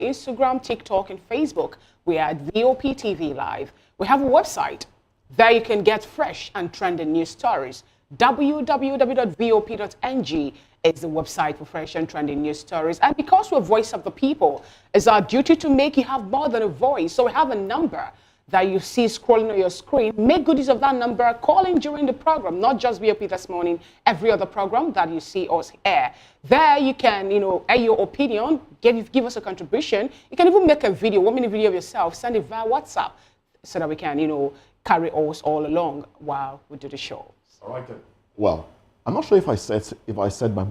Instagram, TikTok, and Facebook. We are at VOP TV Live. We have a website. There you can get fresh and trending news stories. www.vop.ng is the website for fresh and trending news stories. And because we're Voice of the People, it's our duty to make you have more than a voice. So we have a number that you see scrolling on your screen. Make good use of that number. Call in during the program, not just VOP This Morning, every other program that you see us air. There you can, air your opinion, give us a contribution. You can even make a video, 1 minute video of yourself, send it via WhatsApp so that we can, carry us all along while we do the show. All right. Well, I'm not sure if I said my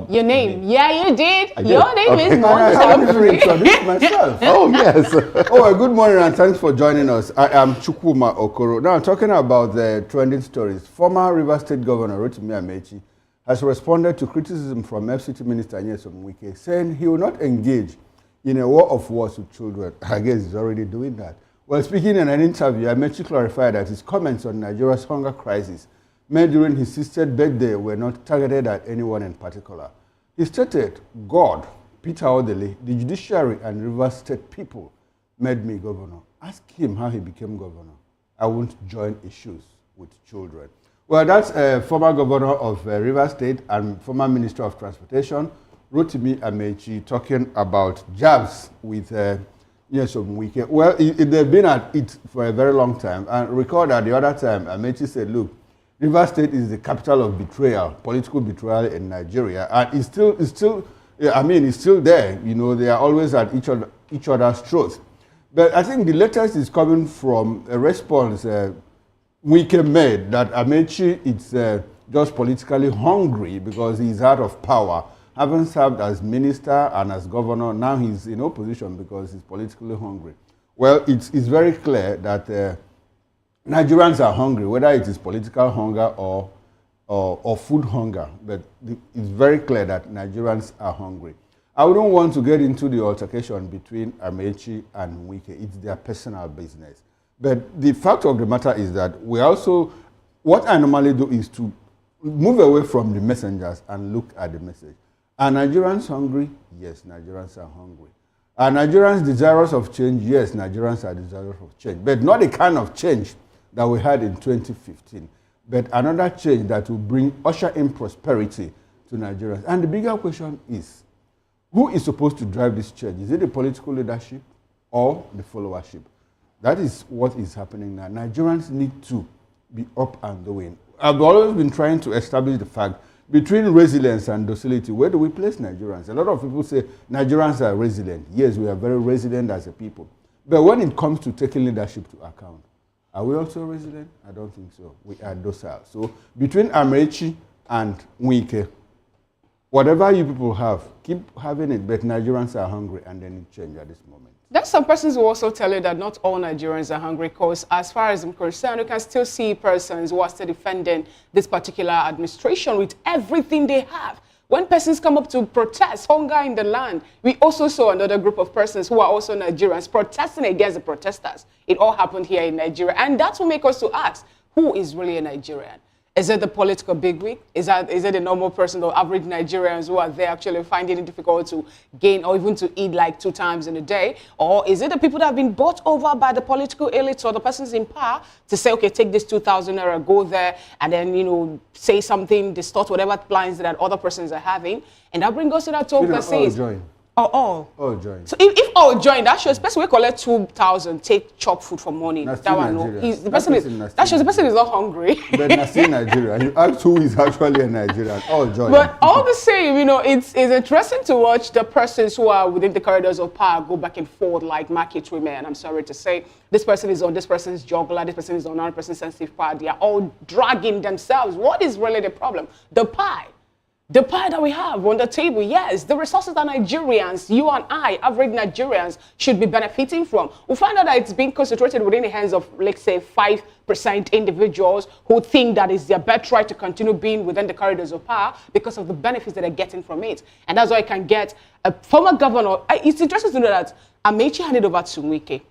your name. Yeah, you did. I did. Your name Okay. is Mon. I need to introduce myself. Oh yes. Good morning and thanks for joining us. I am Chukwuma Okoro. Now, talking about the trending stories, former Rivers State Governor Rotimi Amaechi has responded to criticism from FCT Minister Nwaebonyi Wike, saying he will not engage in a war of words with children. I guess he's already doing that. Well, speaking in an interview, Amaechi clarified that his comments on Nigeria's hunger crisis made during his sister's birthday were not targeted at anyone in particular. He stated, God, Peter Odele, the judiciary and Rivers State people made me governor. Ask him how he became governor. I won't join issues with children. Well, that's former governor of Rivers State and former Minister of Transportation, Rotimi Amaechi, talking about jabs with Nwaebonyi Wike. Well, they've been at it for a very long time. And recall that the other time, Amaechi said, look, Rivers State is the capital of betrayal, political betrayal in Nigeria, and it's still there. They are always at each other's throats. But I think the latest is coming from a response Wike made that Amaechi is just politically hungry because he's out of power. Having served as minister and as governor, now he's in opposition because he's politically hungry. Well, it's very clear that Nigerians are hungry, whether it is political hunger or food hunger, but it's very clear that Nigerians are hungry. I wouldn't want to get into the altercation between Amaechi and Wike. It's their personal business. But the fact of the matter is that what I normally do is to move away from the messengers and look at the message. Are Nigerians hungry? Yes, Nigerians are hungry. Are Nigerians desirous of change? Yes, Nigerians are desirous of change, but not the kind of change that we had in 2015, but another change that will usher in prosperity to Nigerians. And the bigger question is, who is supposed to drive this change? Is it the political leadership or the followership? That is what is happening now. Nigerians need to be up and doing. I've always been trying to establish the fact between resilience and docility, where do we place Nigerians? A lot of people say Nigerians are resilient. Yes, we are very resilient as a people. But when it comes to taking leadership to account, are we also resilient? I don't think so. We are docile. So between Amaechi and Wike, whatever you people have, keep having it, but Nigerians are hungry and they need change at this moment. There's some persons who also tell you that not all Nigerians are hungry, because as far as I'm concerned, you can still see persons who are still defending this particular administration with everything they have. When persons come up to protest hunger in the land, we also saw another group of persons who are also Nigerians protesting against the protesters. It all happened here in Nigeria. And that's what makes us to ask, who is really a Nigerian? Is it the political bigwig? Is it a normal person or average Nigerians who are there actually finding it difficult to gain or even to eat like 2 times in a day? Or is it the people that have been bought over by the political elites or the persons in power to say, okay, take this 2,000 naira, go there, and then, say something, distort whatever plans that other persons are having? And that brings us to that talk that says... All join. So if all join, that shows the person will collect 2,000, take chop food for morning. That shows the person is not hungry. But that's in Nigeria. You ask who is actually a Nigerian. All join. But all the same, it's interesting to watch the persons who are within the corridors of power go back and forth like market women. I'm sorry to say, this person is on this person's jugular, this person is on another person's sensitive part. They are all dragging themselves. What is really the problem? The pie. The pie that we have on the table, yes, the resources that Nigerians, you and I, average Nigerians, should be benefiting from. We find out that it's being concentrated within the hands of, let's say, 5% individuals who think that it's their birthright to continue being within the corridors of power because of the benefits that they're getting from it. And that's why I can get a former governor. It's interesting to know that Amaechi handed over to Wike.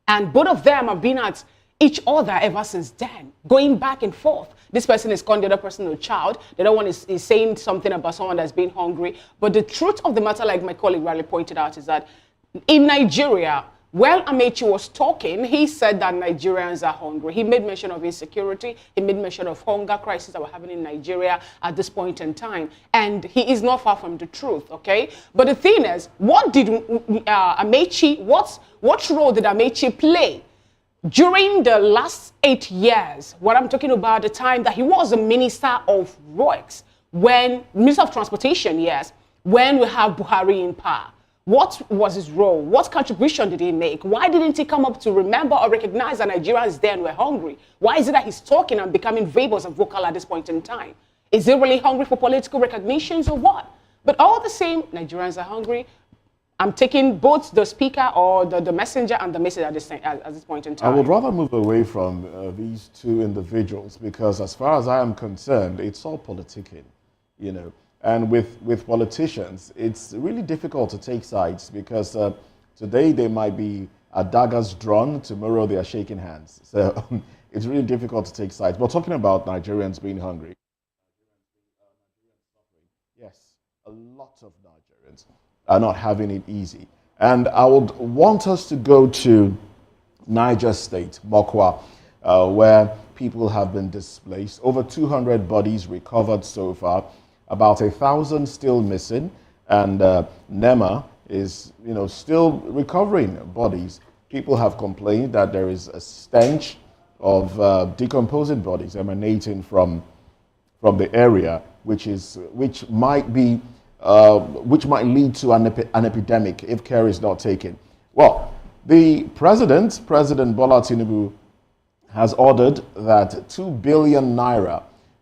And both of them have been at each other ever since then, going back and forth. This person is calling the other person a child. The other one is saying something about someone that's been hungry. But the truth of the matter, like my colleague rightly pointed out, is that In Nigeria, while Amaechi was talking, he said that Nigerians are hungry. He made mention of insecurity. He made mention of hunger crisis that we're having in Nigeria at this point in time. And he is not far from the truth, okay? But the thing is, what did Amaechi, what role did Amaechi play during the last 8 years? What I'm talking about, the time that he was a Minister of Works, Minister of Transportation, yes, when we have Buhari in power. What was his role? What contribution did he make? Why didn't he come up to remember or recognize that Nigerians then were hungry? Why is it that he's talking and becoming verbose and vocal at this point in time? Is he really hungry for political recognitions or what? But all the same, Nigerians are hungry. I'm taking both the speaker or the messenger and the message at this point in time. I would rather move away from these two individuals because as far as I am concerned, it's all politicking, you know. And with politicians, it's really difficult to take sides because today they might be daggers drawn, tomorrow they are shaking hands. So it's really difficult to take sides. But talking about Nigerians being hungry, yes, a lot of Nigerians are not having it easy. And I would want us to go to Niger State, Mokwa, where people have been displaced. Over 200 bodies recovered so far. About 1,000 still missing, and NEMA is, still recovering bodies. People have complained that there is a stench of decomposing bodies emanating from the area, which might lead to an epidemic if care is not taken. Well, the President Bola Tinubu, has ordered that 2 billion naira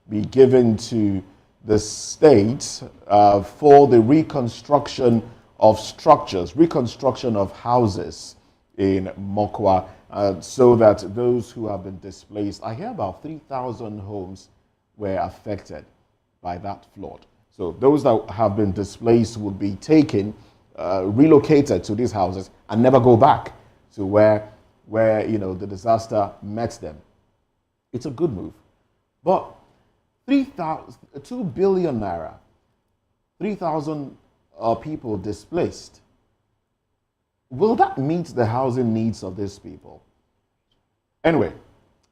be given to the state for the reconstruction of structures, reconstruction of houses in Mokwa, so that those who have been displaced, I hear about 3,000 homes were affected by that flood. So those that have been displaced will be taken, relocated to these houses and never go back to where the disaster met them. It's a good move. But 2 billion naira, 3,000 people displaced. Will that meet the housing needs of these people? Anyway,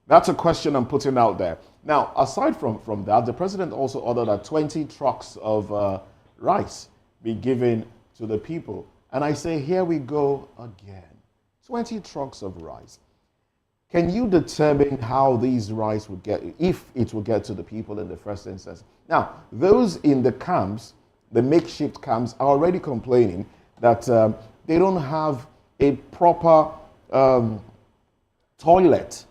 that's a question I'm putting out there. Now, aside from that, the president also ordered that 20 trucks of rice be given to the people. And I say, here we go again. 20 trucks of rice. Can you determine how these rice would get, if it will get to the people in the first instance? Now, those in the camps, the makeshift camps, are already complaining that they don't have a proper toilet.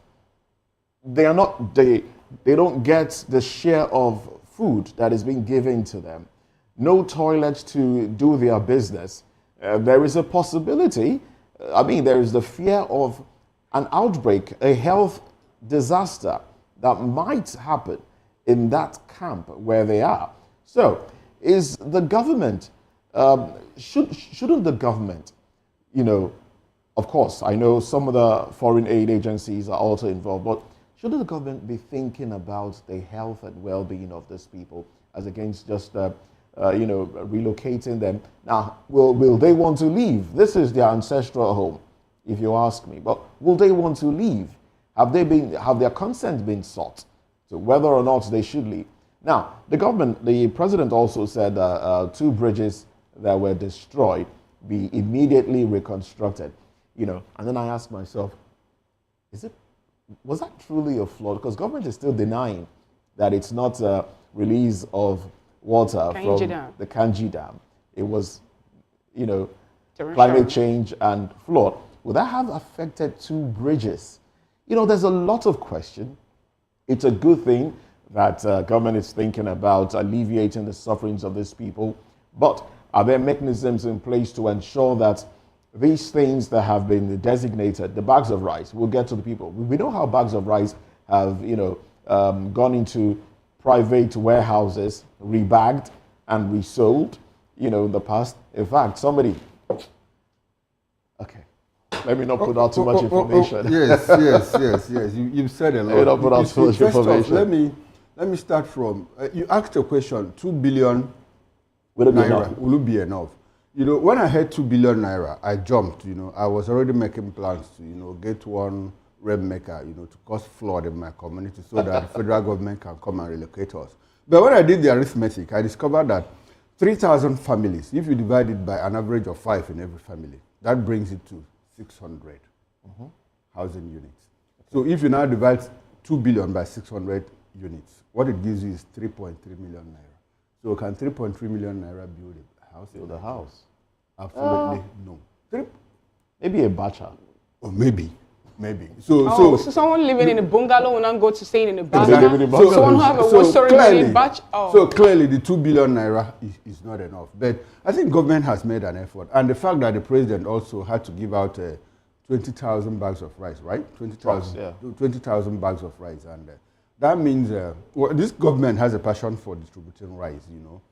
They don't get the share of food that is being given to them. No toilet to do their business. There is a possibility, there is the fear of an outbreak, a health disaster that might happen in that camp where they are. So, is the government, shouldn't the government, of course, I know some of the foreign aid agencies are also involved, but shouldn't the government be thinking about the health and well-being of these people as against just, relocating them? Now, will they want to leave? This is their ancestral home, if you ask me. But will they want to leave? Have their consent been sought to whether or not they should leave? Now, the president also said 2 bridges that were destroyed be immediately reconstructed. And then I ask myself, was that truly a flood? Because government is still denying that it's not a release of water from the Kanji Dam. It was, climate change and flood. Would that have affected 2 bridges? There's a lot of question. It's a good thing that government is thinking about alleviating the sufferings of these people. But are there mechanisms in place to ensure that these things that have been designated, the bags of rice, will get to the people? We know how bags of rice have, gone into private warehouses, rebagged and resold, in the past. In fact, somebody... Okay. Let me not put out too much information. Yes. You've said a lot. Let me not put out too much information. Let me start from, you asked a question, 2 billion will it be naira, enough? will it be enough? You know, when I heard 2 billion naira, I jumped. You know, I was already making plans to, you know, get one rainmaker, you know, to cause flood in my community so that the federal government can come and relocate us. But when I did the arithmetic, I discovered that 3,000 families, if you divide it by an average of 5 in every family, that brings it to 600 housing units. So if you now divide 2 billion by 600 units, what it gives you is 3.3 million naira. So can 3.3 million naira build a house? Build a house? Absolutely no. Maybe a bacha. Or maybe. So someone living in a bungalow will not go to staying in a bacha. Exactly. So someone who have a one-story building batch. Oh. So clearly the 2 billion naira is not enough. But I think government has made an effort. And the fact that the president also had to give out 20,000 bags of rice, right? 20,000 bags of rice. And that means well, this government has a passion for distributing rice, you know.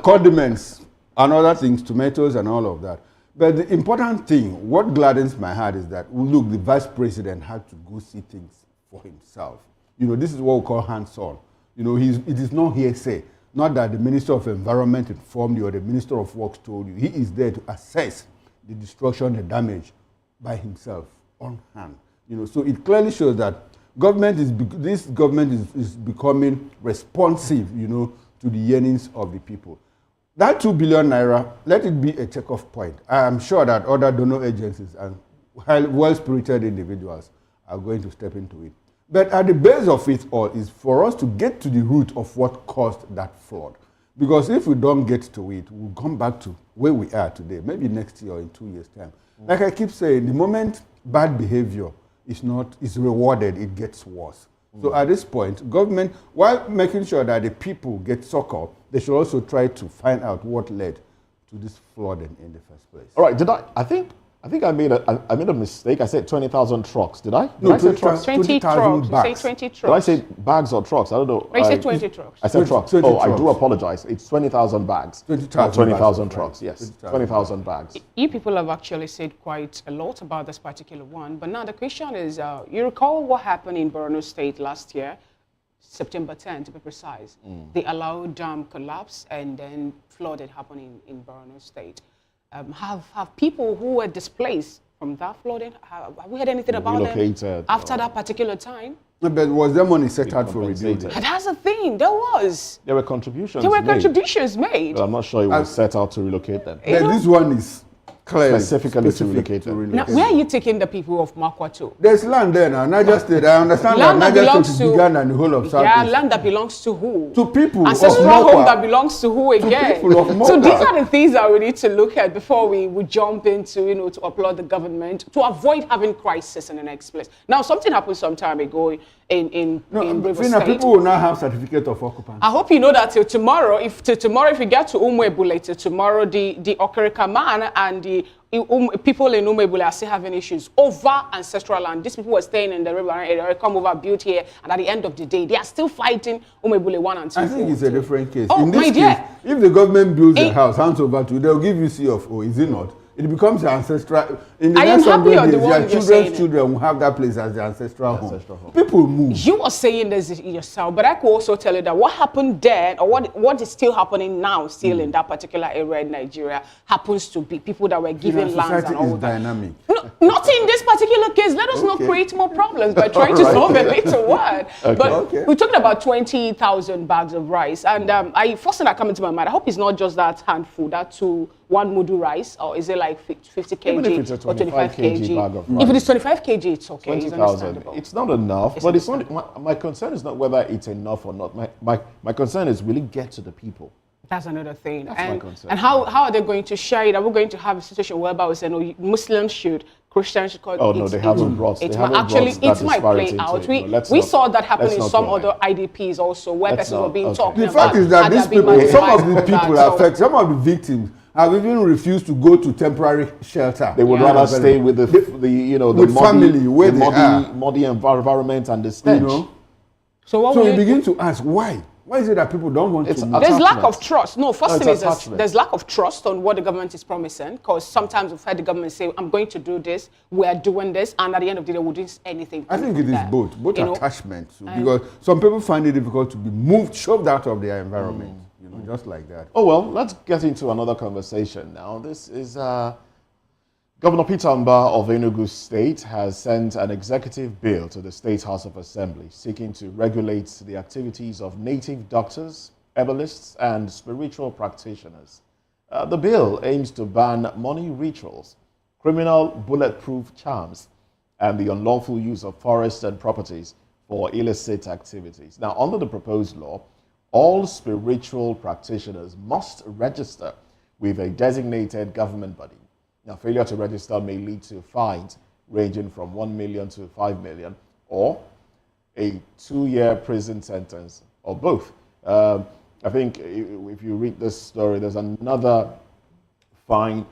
Condiments and other things, tomatoes and all of that. But the important thing, what gladdens my heart is that, look, the vice president had to go see things for himself. You know, this is what we call hands-on. You know, it is not hearsay. Not that the Minister of Environment informed you or the Minister of Works told you. He is there to assess the destruction, the damage by himself, on hand. You know, so it clearly shows that this government is becoming responsive, you know, to the yearnings of the people. That 2 billion naira, let it be a check-off point. I am sure that other donor agencies and well-spirited individuals are going to step into it. But at the base of it all is for us to get to the root of what caused that flood. Because if we don't get to it, we'll come back to where we are today, maybe next year or in 2 years' time. Like I keep saying, the moment bad behavior is rewarded, it gets worse. So at this point, government, while making sure that the people get succor, they should also try to find out what led to this flooding in the first place. All right, I think I made a mistake. I said 20,000 trucks. Did I? No, I say trucks? 20 trucks. You say 20 trucks. Did I say bags or trucks? I don't know. I said 20 trucks. I said trucks. 20 I trucks. do apologize. It's 20,000 bags. 20,000 trucks. Yes, 20,000 bags. You people have actually said quite a lot about this particular one. But now the question is, you recall what happened in Borno State last year, September 10 to be precise. They allowed dam collapse and then flooded happening in Borno State. Have people who were displaced from that flooding, have we heard anything about them after that particular time? No, but was there money set out for rebuilding? That's the thing, there was. There were contributions made. But I'm not sure it was set out to relocate them. But this one is clearly specifically to relocate them. Now, where are you taking the people of Makwa to? There's land there now. Niger State, I understand Land that that Niger belongs State is to- bigger than the whole of Southeast. Yeah, land that belongs to who? To people Ancestral of Makwa. home that belongs to who again? people of Makwa. So these are the things that we need to look at before we jump into, you know, to applaud the government to avoid having crisis in the next place. Now, something happened some time ago in River State. People will now have certificate of occupancy. I hope you know that till tomorrow, if you get to Umwebule till tomorrow, the Okerika man and the people in Umwebule are still having issues over ancestral land. These people were staying in the river area, they come over, built here, and at the end of the day, they are still fighting Umwebule 1 and 2. I think it's a different case. Oh, in this my dear. case, if the government builds a house, hands over to you, they'll give you CFO, is it not? It becomes ancestral. In the I next am happy 100 on the days, one their you're children's saying children will have that place as their ancestral home. People move. You are saying this yourself, but I could also tell you that what happened then, or what is still happening now, still in that particular area in Nigeria, happens to be people that were given lands and all that. Dynamic. No, not in this particular case. Let us not create more problems by trying to solve a little one. But we're talking about 20,000 bags of rice, and first thing that comes into my mind, I hope it's not just that handful, that one mudu rice, or is it like 50 kg Even if it's a or 25 kg bag of rice. If it is 25 kg, it's okay. 20,000. It's not enough, but it's not. My concern is not whether it's enough or not. My concern is will it get to the people? That's another thing. That's my concern. And how are they going to share it? Are we going to have a situation whereby we say, no, Muslims should, Christians should call it? Oh, no, they haven't brought it. It might play out. We saw that happen in some other IDPs also, where persons were being talked about. The fact is that these people, some of the people affected, some of the victims have even refused to go to temporary shelter. They would rather stay with the with family where they are. Muddy environment and the stench. You know? So you begin to ask why. Why is it that people don't want to move? There's lack of trust. No, first thing is there's lack of trust on what the government is promising, because sometimes we've heard the government say, I'm going to do this, we are doing this, and at the end of the day, we wouldn't do anything. I think it is both attachments. Because some people find it difficult to be moved, shoved out of their environment. just like that. Oh, well, let's get into another conversation now. This is Governor Peter Mba of Enugu State has sent an executive bill to the State House of Assembly seeking to regulate the activities of native doctors, herbalists, and spiritual practitioners. The bill aims to ban money rituals, criminal bulletproof charms, and the unlawful use of forests and properties for illicit activities. Now, under the proposed law, all spiritual practitioners must register with a designated government body. Now, failure to register may lead to fines ranging from 1 million to 5 million, or a 2-year prison sentence, or both. I think if you read this story, there's another fine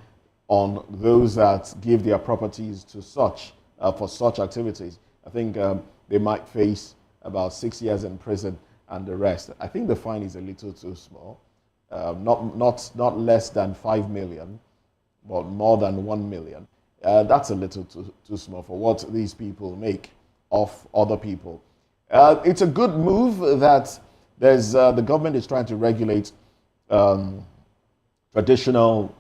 on those that give their properties to such, for such activities. I think they might face about 6 years in prison and the rest. I think the fine is a little too small, not less than 5 million, but more than 1 million. That's a little too small for what these people make of other people. It's a good move that the government is trying to regulate traditional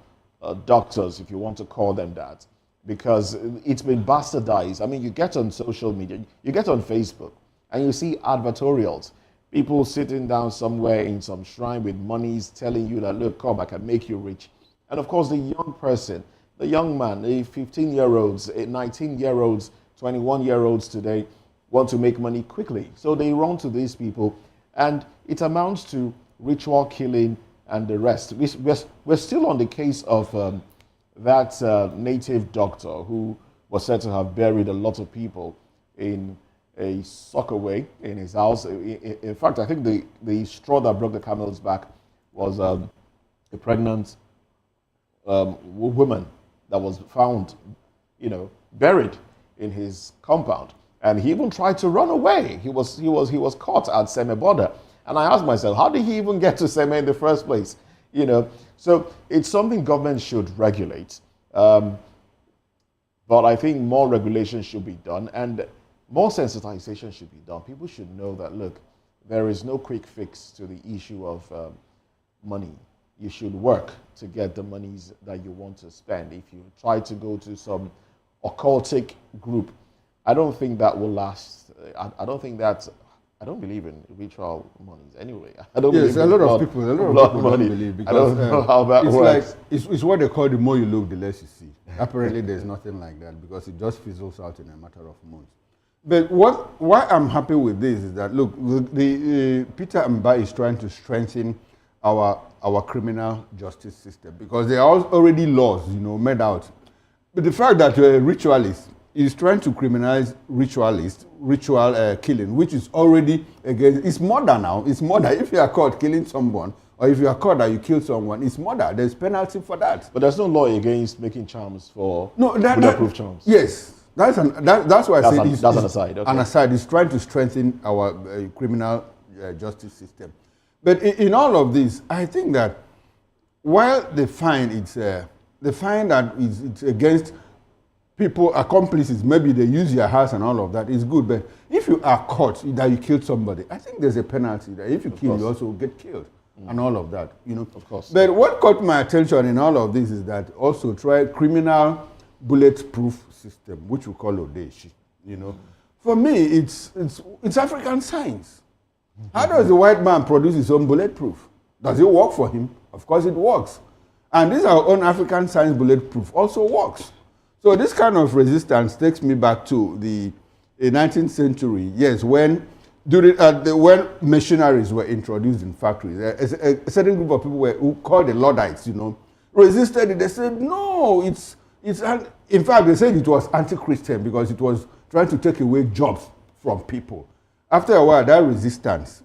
doctors, if you want to call them that, because it's been bastardized. I mean, you get on social media, you get on Facebook, and you see advertorials. People sitting down somewhere in some shrine with monies telling you that, look, come, I can make you rich. And of course, the young person, the young man, the 15-year-olds, 19-year-olds, 21-year-olds today want to make money quickly. So they run to these people, and it amounts to ritual killing and the rest. We're still on the case of that native doctor who was said to have buried a lot of people in a sockaway in his house. In fact, I think the straw that broke the camel's back was a pregnant woman that was found, buried in his compound, and he even tried to run away. He was caught at Seme border, and I asked myself, how did he even get to Seme in the first place? So it's something government should regulate, but I think more regulation should be done, and more sensitization should be done. People should know that, look, there is no quick fix to the issue of money. You should work to get the monies that you want to spend. If you try to go to some occultic group, I don't think that will last. I don't believe in ritual monies anyway. I don't believe in a lot of people don't believe, because I don't know how that works. It's what they call the more you look, the less you see. Apparently, there's nothing like that, because it just fizzles out in a matter of months. But why I'm happy with this is that, look, Peter Mba is trying to strengthen our criminal justice system, because there are already laws, made out. But the fact that a ritualist is trying to criminalize ritual killing, which is already against, it's murder now. It's murder. If you are caught killing someone, or if you are caught that you kill someone, it's murder. There's penalty for that. But there's no law against making charms for bulletproof charms. Yes. That's why I say that's an aside. Okay. An aside is trying to strengthen our criminal justice system. But in all of this, I think that while they find that it's against people, accomplices, maybe they use your house and all of that, is good. But if you are caught that you killed somebody, I think there's a penalty that if you kill, you also get killed, and all of that. Of course. But what caught my attention in all of this is that also try criminal bulletproof system, which we call Odeshi. For me, it's African science. How does the white man produce his own bulletproof? Does it work for him? Of course it works. And this our own African science bulletproof also works. So this kind of resistance takes me back to the 19th century, yes, when machineries were introduced in factories. A certain group of people who called the Luddites, resisted it. They said, no, in fact, they said it was anti-Christian because it was trying to take away jobs from people. After a while, that resistance,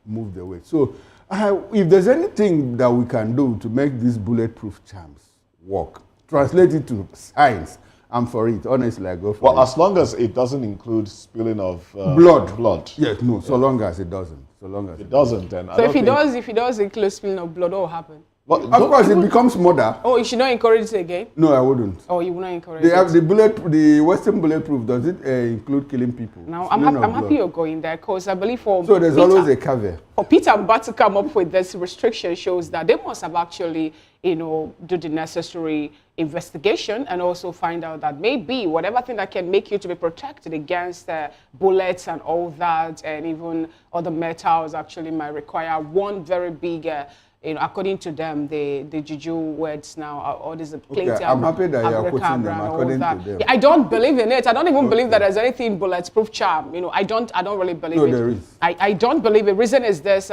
moved away. So if there's anything that we can do to make these bulletproof charms work, translate it to science, I'm for it. Honestly, I go for it. Well, as long as it doesn't include spilling of blood. Yes, no, so long as it doesn't. So long as it doesn't, then. So if it does include spilling of blood, what will happen? But Of course, it becomes murder. Oh, you should not encourage it again? No, I wouldn't. Oh, you will not encourage They it? have the Western bulletproof. Does it include killing people? Now, I'm happy you're going there because I believe for So there's Peter, always a caveat. for Peter Mbah to come up with this restriction shows that they must have actually, do the necessary investigation and also find out that maybe whatever thing that can make you to be protected against bullets and all that, and even other metals actually might require one very big, according to them, the juju words now, all these Okay, I'm happy that you're quoting them according to them. Yeah, I don't believe in it. I don't even believe that there's anything bulletproof charm. I don't really believe it. No, there is. I don't believe it. Reason is this: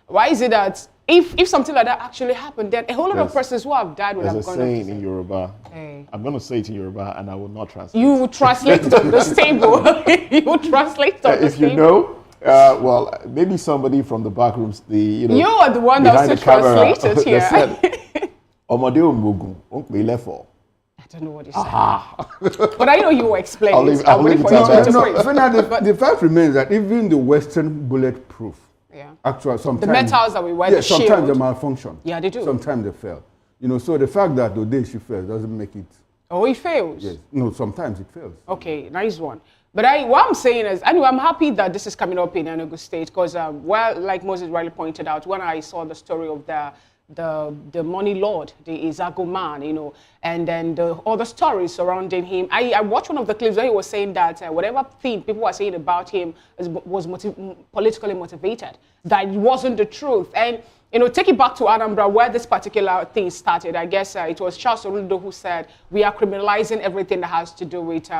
why is it that if something like that actually happened, then a whole lot of persons who have died would have gone. There's a saying in Yoruba. Hey. I'm going to say it in Yoruba, and I will not translate. You will translate it on this table. You will translate it on this table. If you know, well, maybe somebody from the back rooms, you are the one that was translate it here. Ọmọdé òmùgọ̀, ó ń pè lẹ́fọ̀ọ́. I don't know what you said. But I know you will explain it. I'll leave it for you at to that. interpret. The fact remains that even the Western bulletproof, actually sometimes the metals that we wear, the sometimes shield. they malfunction. Yeah, they do. Sometimes they fail. So the fact that the day she fails doesn't make it. Oh, it fails. Yes. No, sometimes it fails. Okay, nice one. But what I'm saying is, anyway, I'm happy that this is coming up in Enugu State because, like Moses rightly pointed out, when I saw the story of the money lord, the Izago man, and then the other stories surrounding him. I watched one of the clips where he was saying that whatever thing people were saying about him was politically motivated, that it wasn't the truth. And, take it back to Anambra where this particular thing started. I guess it was Charles Oludo who said, we are criminalizing everything that has to do with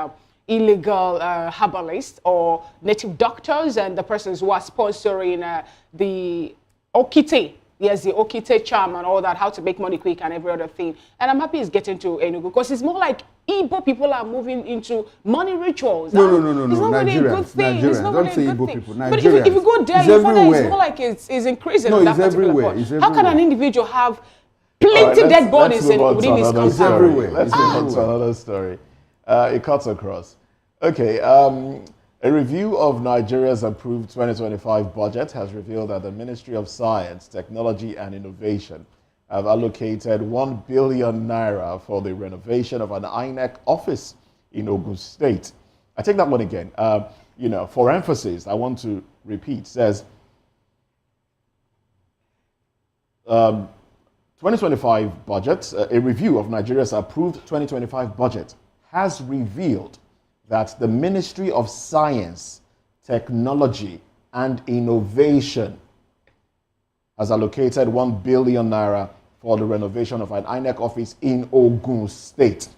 illegal herbalists or native doctors and the persons who are sponsoring the Okite. Yes, the Okite charm and all that, how to make money quick and every other thing. And I'm happy it's getting to Enugu because it's more like Igbo people are moving into money rituals. No. It's not really a good thing. It's not Don't really say a good Igbo thing. people. But if you go there, you find that it's more like it's increasing on that it's particular everywhere. point. It's How can an everywhere. individual have plenty dead bodies within his compound? It's everywhere. Let's move on to another story. It cuts across. Okay, a review of Nigeria's approved 2025 budget has revealed that the Ministry of Science, Technology and Innovation have allocated 1 billion naira for the renovation of an INEC office in Ogun State. I take that one again. For emphasis, I want to repeat, says 2025 budget, a review of Nigeria's approved 2025 budget has revealed that the Ministry of Science, Technology and Innovation has allocated 1 billion naira for the renovation of an INEC office in Ogun State.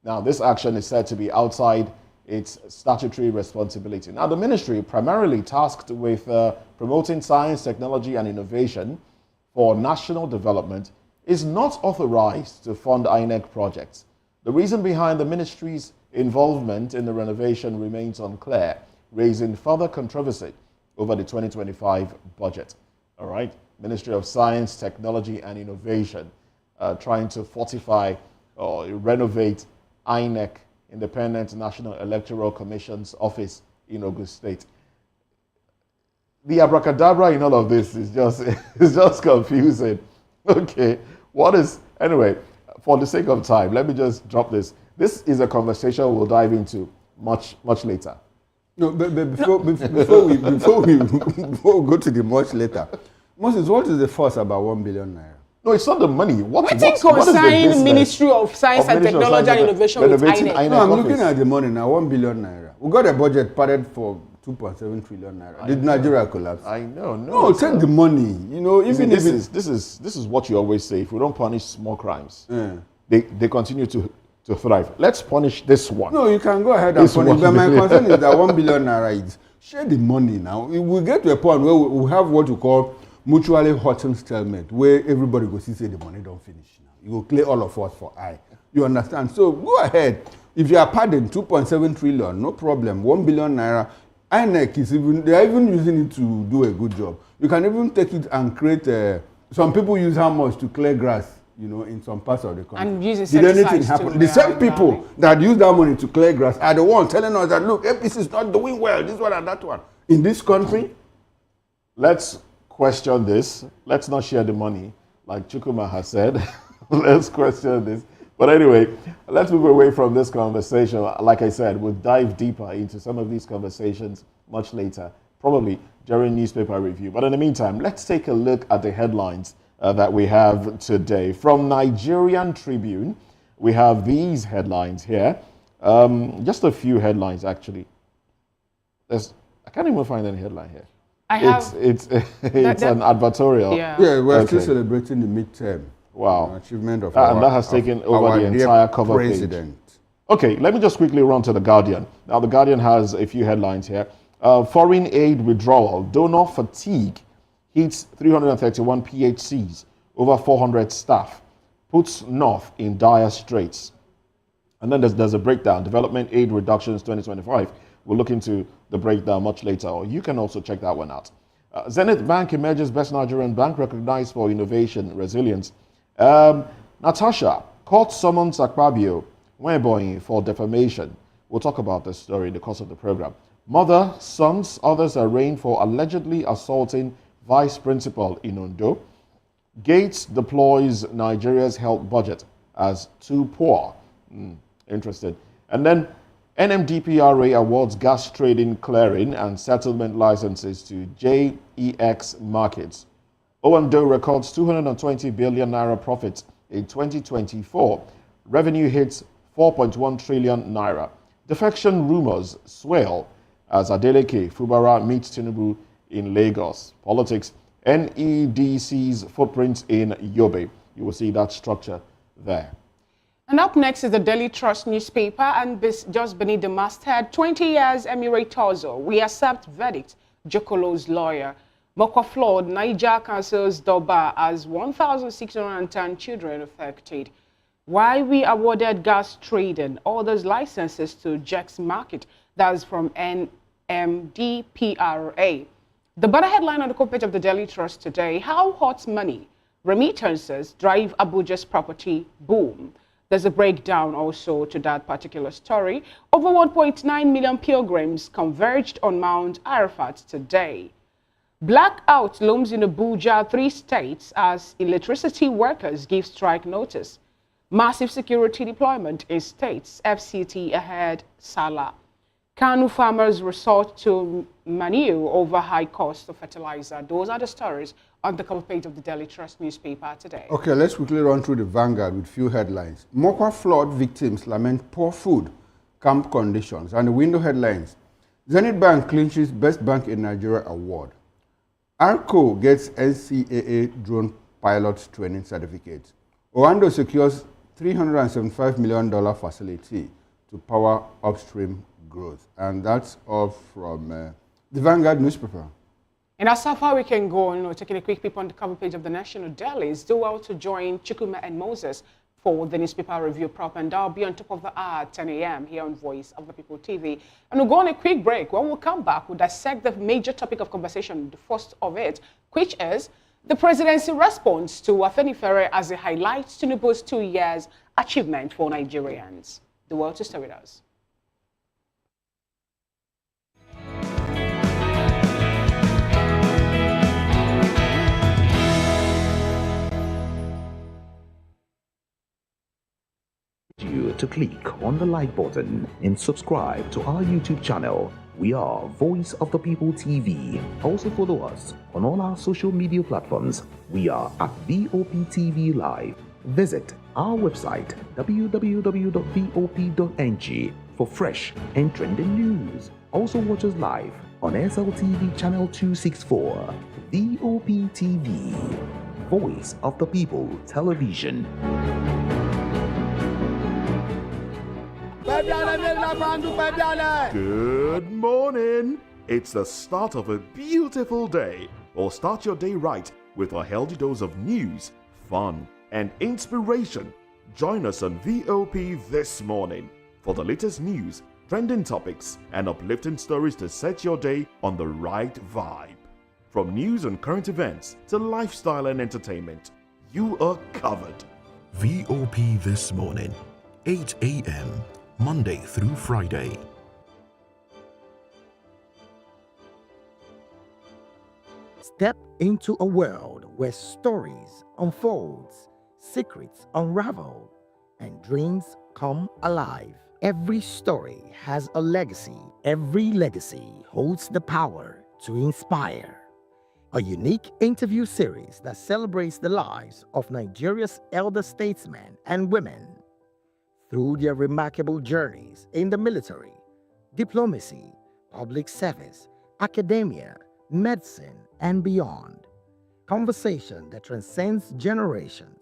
Now, this action is said to be outside its statutory responsibility. Now, the ministry, primarily tasked with promoting science, technology and innovation for national development, is not authorized to fund INEC projects. The reason behind the ministry's involvement in the renovation remains unclear, raising further controversy over the 2025 budget. All right, Ministry of Science, Technology and Innovation trying to fortify or renovate INEC, Independent National Electoral Commission's office in Ogun State. The abracadabra in all of this is just confusing. Okay, anyway, for the sake of time, let me just drop this. This is a conversation we'll dive into much later. No, but before we go to the much later, Moses, what is the fuss about 1 billion naira? No, it's not the money. What is the Ministry of Science and Technology and Innovation with INEC? No, I'm looking at the money now, 1 billion naira. We got a budget padded for 2.7 trillion naira. Did Nigeria collapse? I know. No, take the money. Even this is what you always say. If we don't punish small crimes, they continue to thrive. Let's punish this one. No, you can go ahead and punish. But my concern is that 1 billion naira is share the money now. We get to a point where we have what we call mutually hurting stalemate, where everybody goes to say the money don't finish now. You will clear all of us for eye. You understand? So go ahead. If you are pardoned 2.7 trillion, no problem. 1 billion naira. INEC they are even using it to do a good job. You can even take it and create some people use how much to clear grass, in some parts of the country. And use Did anything happen? The same people that use that money to clear grass are the ones telling us that, look, APC is not doing well, this one and that one. In this country, let's question this. Let's not share the money. like Chukuma has said, let's question this. But anyway, let's move away from this conversation. Like I said, we'll dive deeper into some of these conversations much later, probably during newspaper review. But in the meantime, let's take a look at the headlines that we have today. From Nigerian Tribune, we have these headlines here. Just a few headlines, actually. I can't even find any headline here. It's an advertorial. Yeah, we're still celebrating the midterm. Wow. Achievement of and that has taken over the entire cover president. page. Okay, let me just quickly run to The Guardian. Now, The Guardian has a few headlines here. Foreign aid withdrawal, donor fatigue hits 331 PHCs, over 400 staff, puts North in dire straits. And then there's a breakdown, development aid reductions 2025. We'll look into the breakdown much later, or you can also check that one out. Zenith Bank emerges best Nigerian bank recognized for innovation, resilience. Natasha, court summons Akpabio, Nwaebonyi for defamation. We'll talk about this story in the course of the program. Mother, sons, others arraigned for allegedly assaulting vice principal in Ondo. Gates deploys Nigeria's health budget as too poor. Interested. And then NMDPRA awards gas trading clearing and settlement licenses to JEX markets. Ondo records 220 billion naira profits in 2024. Revenue hits 4.1 trillion naira. Defection rumors swell as Adeleke Fubara meets Tinubu in Lagos. Politics, NEDC's footprint in Yobe. You will see that structure there. And up next is the Daily Trust newspaper, and just beneath the masthead, 20 years Emirate Tozo. We accept verdict, Jokolo's lawyer. Mokwa flawed, Niger cancels Doba as 1,610 children affected. Why we awarded gas trading, others licenses to JEX market, that's from NMDPRA. The better headline on the cover page of the Daily Trust today, how hot money, remittances drive Abuja's property boom. There's a breakdown also to that particular story. Over 1.9 million pilgrims converged on Mount Arafat today. Blackout looms in Abuja, 3 states as electricity workers give strike notice. Massive security deployment in states, FCT ahead Salah. Kanu farmers resort to manure over high cost of fertilizer. Those are the stories on the cover page of the Daily Trust newspaper today. Okay, let's quickly run through the Vanguard with few headlines. Mokwa flood victims lament poor food, camp conditions, and the window headlines. Zenith Bank clinches Best Bank in Nigeria award. ARCO gets NCAA drone pilot training certificate. Oando secures $375 million facility to power upstream growth. And that's all from the Vanguard newspaper. And that's how far we can go, taking a quick peep on the cover page of the National Dailies. Do well to join Chukuma and Moses for the newspaper review prop, and I'll be on top of the hour at 10 a.m. here on Voice of the People TV. And we'll go on a quick break. When we come back, we'll dissect the major topic of conversation, the first of it, which is the presidency response to Afenifere as it highlights Tinubu's 2 years achievement for Nigerians. The world to stay with us. You to click on the like button and subscribe to our YouTube channel. We are Voice of the People TV. Also follow us on all our social media platforms. We are at VOPTV Live. Visit our website www.vop.ng for fresh and trending news. Also watch us live on SLTV channel 264. VOPTV, Voice of the People Television. Good morning. It's the start of a beautiful day. Or start your day right with a healthy dose of news, fun, and inspiration. Join us on VOP this morning for the latest news, trending topics, and uplifting stories to set your day on the right vibe. From news and current events to lifestyle and entertainment, you are covered. VOP This Morning, 8 a.m., Monday through Friday. Step into a world where stories unfold, secrets unravel, and dreams come alive. Every story has a legacy. Every legacy holds the power to inspire. A unique interview series that celebrates the lives of Nigeria's elder statesmen and women through their remarkable journeys in the military, diplomacy, public service, academia, medicine, and beyond. Conversation that transcends generations,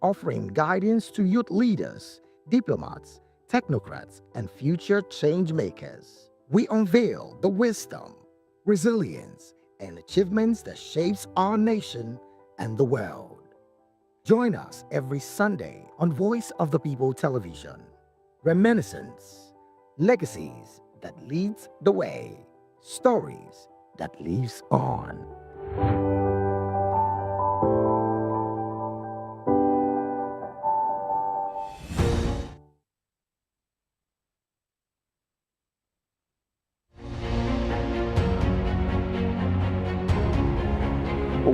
offering guidance to youth leaders, diplomats, technocrats, and future change makers. We unveil the wisdom, resilience, and achievements that shapes our nation and the world. Join us every Sunday on Voice of the People Television. Reminiscence, legacies that leads the way, stories that lives on.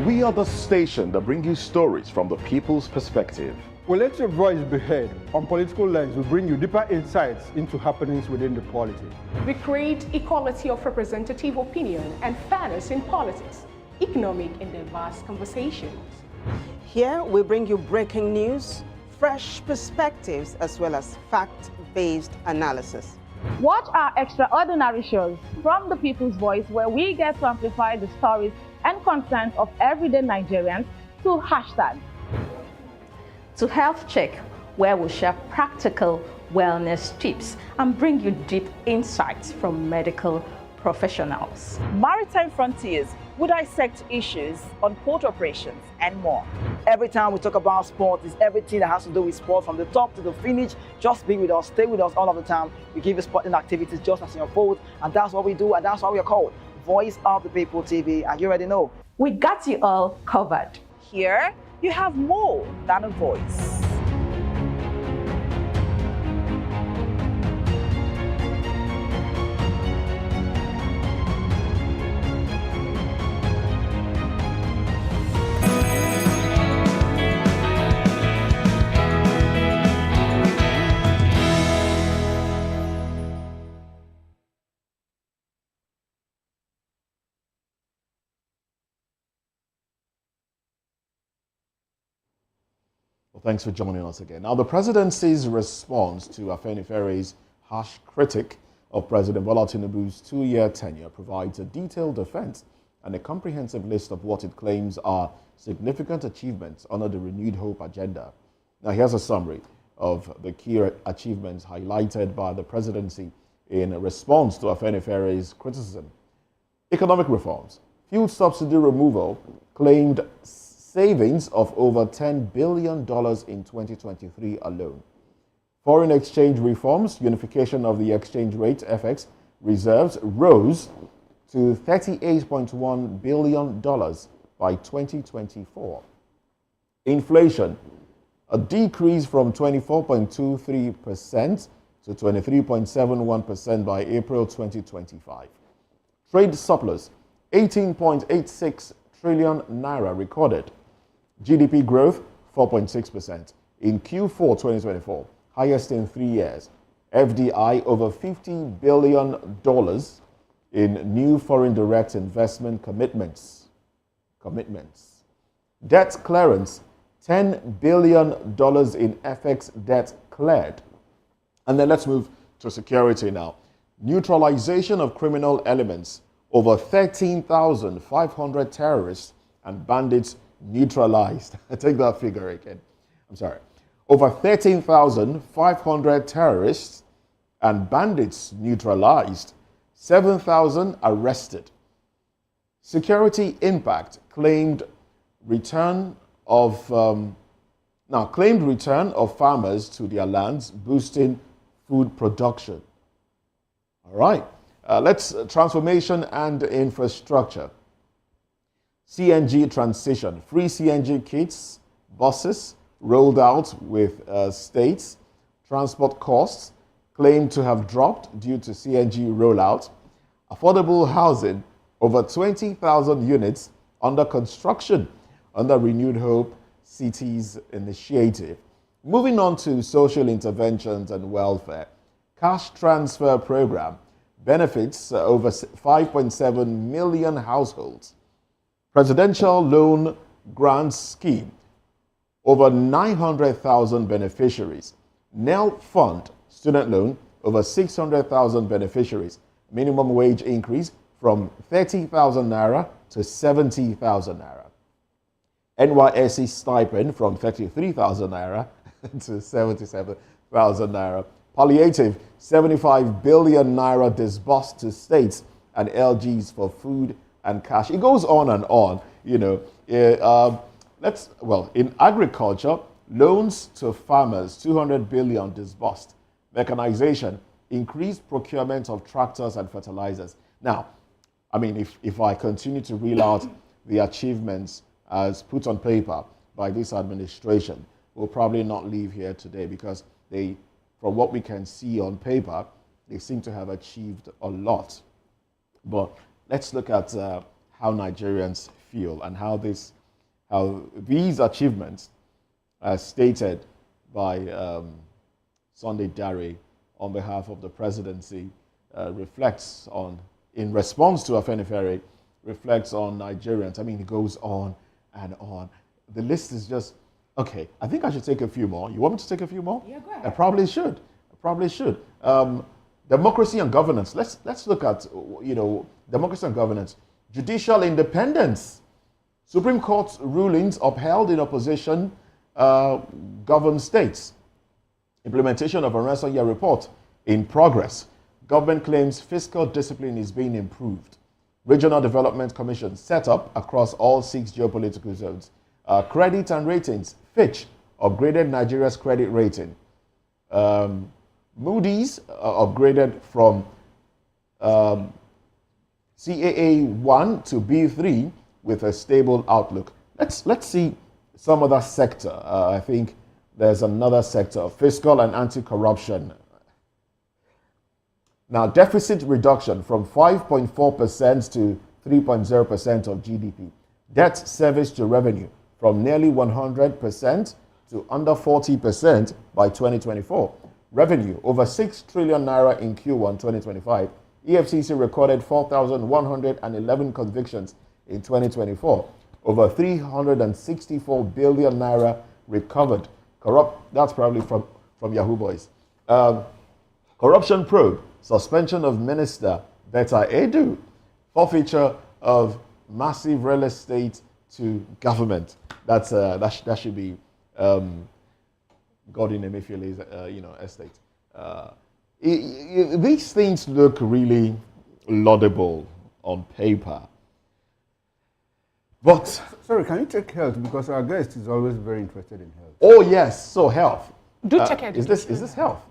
We are the station that bring you stories from the people's perspective. We let your voice be heard. On Political Lens, we bring you deeper insights into happenings within the polity. We create equality of representative opinion and fairness in politics, economic and diverse conversations. Here we bring you breaking news, fresh perspectives, as well as fact-based analysis. Watch our extraordinary shows from the People's Voice, where we get to amplify the stories and concerns of everyday Nigerians to hashtag. To Health Check, where we share practical wellness tips and bring you deep insights from medical professionals. Maritime Frontiers will dissect issues on port operations and more. Every time we talk about sport, it's everything that has to do with sport, from the top to the finish. Just be with us, stay with us all of the time. We give you sporting activities just as you unfold, and that's what we do, and that's why we are called Voice of the People TV, and you already know. We got you all covered. Here, you have more than a voice. Well, thanks for joining us again. Now, the presidency's response to Afenifere's harsh critic of President Bola Tinubu's 2-year tenure provides a detailed defense and a comprehensive list of what it claims are significant achievements under the Renewed Hope agenda. Now, here's a summary of the key achievements highlighted by the presidency in response to Afenifere's criticism. Economic reforms. Fuel subsidy removal claimed savings of over $10 billion in 2023 alone. Foreign exchange reforms, unification of the exchange rate, FX, reserves rose to $38.1 billion by 2024. Inflation, a decrease from 24.23% to 23.71% by April 2025. Trade surplus, 18.86 trillion naira recorded. GDP growth, 4.6% in Q4 2024, highest in 3 years. FDI, over $50 billion in new foreign direct investment commitments. Debt clearance, $10 billion in FX debt cleared. And then let's move to security now. Neutralization of criminal elements. Over 13,500 terrorists and bandits neutralized. I take that figure again. I'm sorry. Over 13,500 terrorists and bandits neutralized. 7,000 arrested. Security impact claimed return of farmers to their lands, boosting food production. All right. Let's transformation and infrastructure. CNG transition. Free CNG kits, buses rolled out with states. Transport costs claimed to have dropped due to CNG rollout. Affordable housing, over 20,000 units under construction under Renewed Hope Cities Initiative. Moving on to social interventions and welfare. Cash transfer program benefits over 5.7 million households. Presidential loan grants scheme, over 900,000 beneficiaries. NEL fund, student loan, over 600,000 beneficiaries. Minimum wage increase from 30,000 naira to 70,000 naira. NYSC stipend from 33,000 naira to 77,000 naira. Palliative, 75 billion naira disbursed to states and LGs for food and cash. It goes on and on, you know. In agriculture, loans to farmers, 200 billion disbursed. Mechanization, increased procurement of tractors and fertilizers. Now, I mean, if I continue to reel out the achievements as put on paper by this administration, we'll probably not leave here today because they, from what we can see on paper, they seem to have achieved a lot. But let's look at how Nigerians feel and how these achievements, as stated by Sunday Dare on behalf of the presidency, reflects on, in response to Afenifere, reflects on Nigerians. I mean, it goes on and on. The list is just, okay, I think I should take a few more. You want me to take a few more? Yeah, go ahead. I probably should. Democracy and governance. Let's look at, you know, democracy and governance. Judicial independence. Supreme Court's rulings upheld in opposition govern states. Implementation of a ransom year report in progress. Government claims fiscal discipline is being improved. Regional Development Commission set up across all 6 geopolitical zones. Credit and ratings. Fitch upgraded Nigeria's credit rating. Moody's upgraded from CAA 1 to B3 with a stable outlook. Let's see some other sector. I think there's another sector, fiscal and anti-corruption. Now, deficit reduction from 5.4% to 3.0% of GDP. Debt service to revenue from nearly 100% to under 40% by 2024. Revenue over 6 trillion naira in Q1 2025. EFCC recorded 4,111 convictions in 2024. Over 364 billion naira recovered. That's probably from Yahoo Boys. Corruption probe. Suspension of Minister Betta Edu. Forfeiture of massive real estate to government. That should be Godwin Emefiele's estate. These things look really laudable on paper. But sorry, can you take health, because our guest is always very interested in health. Oh yes, so health. Do check it. Is this health?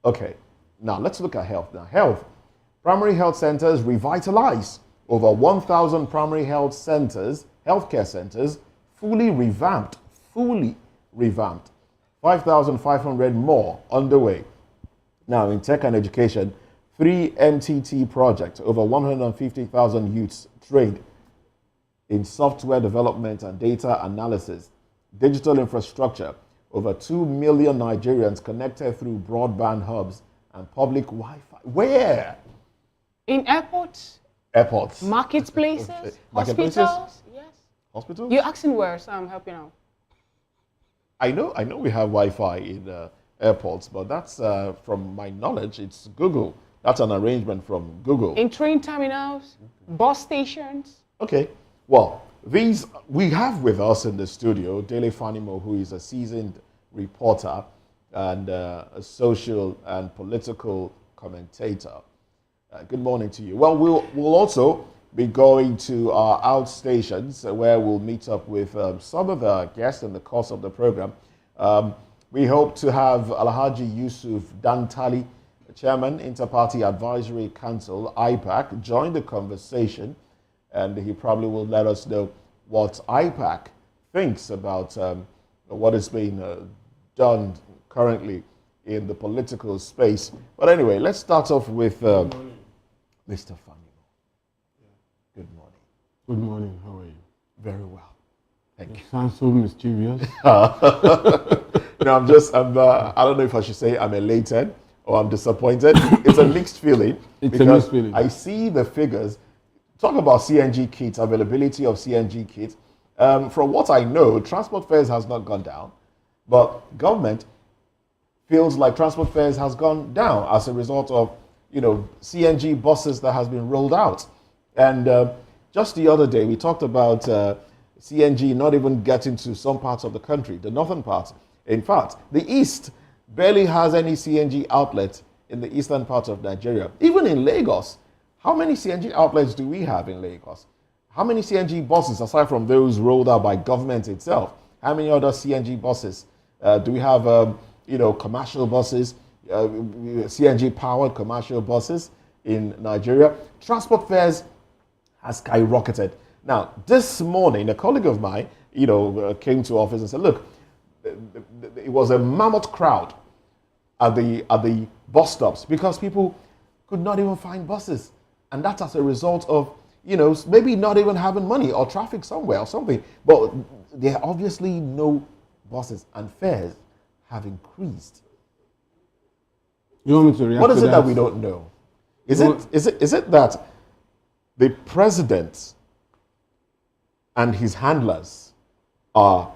Okay. Now let's look at health. Now health. Primary health centers revitalized. Over 1,000 primary health centers, healthcare centers, fully revamped. 5,500 more underway. Now in tech and education, 3 MTT projects, over 150,000 youths trained in software development and data analysis. Digital infrastructure, over 2 million Nigerians connected through broadband hubs and public Wi-Fi. Where? In airports. Airports. Marketplaces. Okay. Hospitals. Yes. Hospitals? You're asking where, so I'm helping out. I know we have Wi-Fi in airports, but that's, from my knowledge, it's Google. That's an arrangement from Google. In train terminals, bus stations. Okay. Well, we have with us in the studio Dele Fanimo, who is a seasoned reporter and a social and political commentator. Good morning to you. Well, we'll also be going to our outstations where we'll meet up with some of the guests in the course of the program. We hope to have Alhaji Yusuf Dantali, Chairman, Interparty Advisory Council, IPAC, join the conversation, and he probably will let us know what IPAC thinks about what is being done currently in the political space. But anyway, let's start off with Mr. Fanimo. Good morning. Good morning. How are you? Very well. Thank you. Sounds so mischievous. No, I don't know if I should say I'm elated or I'm disappointed. It's a mixed feeling. It's a mixed feeling. I see the figures. Talk about CNG kits, availability of CNG kits. From what I know, transport fares has not gone down, but government feels like transport fares has gone down as a result of, CNG buses that has been rolled out. And just the other day, we talked about CNG not even getting to some parts of the country, the northern parts. In fact, the East barely has any CNG outlets in the eastern part of Nigeria. Even in Lagos, how many CNG outlets do we have in Lagos? How many CNG buses, aside from those rolled out by government itself, how many other CNG buses do we have? Commercial buses, CNG-powered commercial buses in Nigeria. Transport fares has skyrocketed. Now, this morning, a colleague of mine, came to office and said, look, it was a mammoth crowd at the bus stops because people could not even find buses. And that's as a result of, maybe not even having money or traffic somewhere or something. But there are obviously no buses and fares have increased. You want me to react What is to it that we don't know? Is it that the president and his handlers are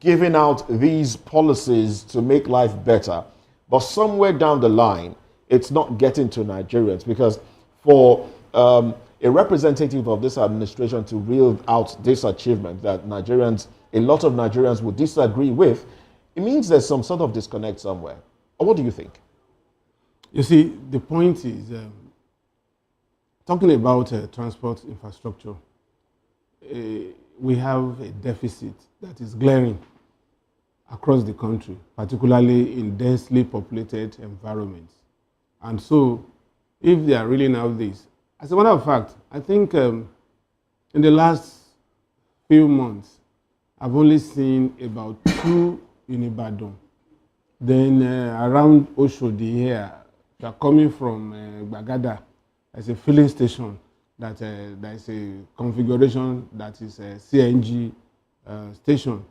giving out these policies to make life better, but somewhere down the line, it's not getting to Nigerians? Because for a representative of this administration to reel out this achievement that a lot of Nigerians would disagree with, it means there's some sort of disconnect somewhere. Or what do you think? You see, the point is, talking about transport infrastructure, we have a deficit that is glaring across the country, particularly in densely populated environments. And so, if they are really now this, as a matter of fact, I think in the last few months, I've only seen about 2 in Ibadan. Then around Oshodi here, they are coming from Bagada, there's a filling station that there is a configuration that is a CNG station.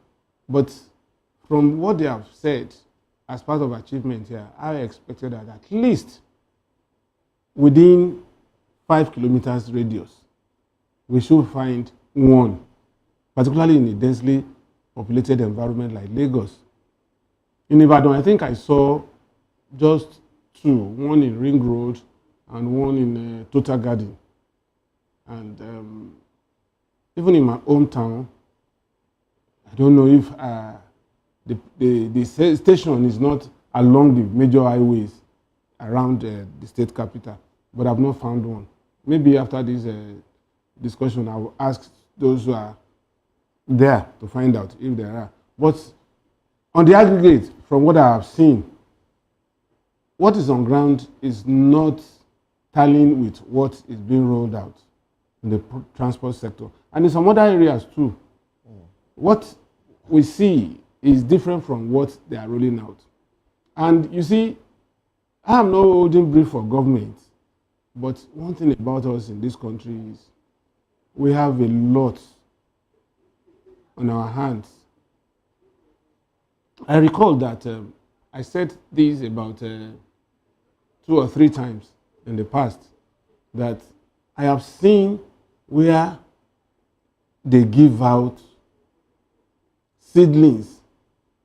But from what they have said as part of achievement here, I expected that at least within 5 kilometers radius, we should find one, particularly in a densely populated environment like Lagos. In Ibadan, I think I saw just 2, one in Ring Road and one in Total Garden. And even in my hometown, I don't know if the station is not along the major highways around the state capital, but I've not found one. Maybe after this discussion, I will ask those who are there to find out if there are. But on the aggregate, from what I have seen, what is on ground is not tallying with what is being rolled out in the transport sector. And in some other areas too. What we see is different from what they are rolling out. And you see, I am not holding brief for government, but one thing about us in this country is we have a lot on our hands. I recall that I said this about 2 or 3 times in the past, that I have seen where they give out seedlings,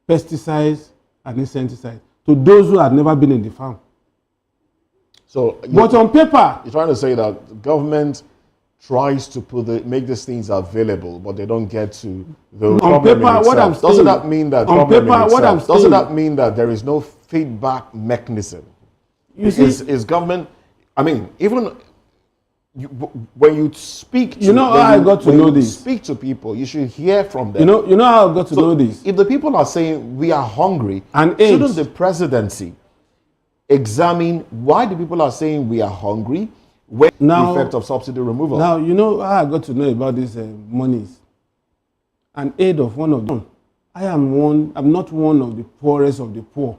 pesticides, and insecticides to those who have never been in the farm. So, but on paper, you're trying to say that the government tries to make these things available, but they don't get to the on paper. What I'm saying, doesn't that mean that on paper, what I'm saying, doesn't that mean that there is no feedback mechanism? You see, is government? I mean, even when you speak, to, you know how I got to know this. Speak to people, you should hear from them. You know how I got to know this. If the people are saying we are hungry, and shouldn't the presidency examine why the people are saying we are hungry? When the effect of subsidy removal. Now, you know how I got to know about these monies. An aid of one of them. I'm not one of the poorest of the poor.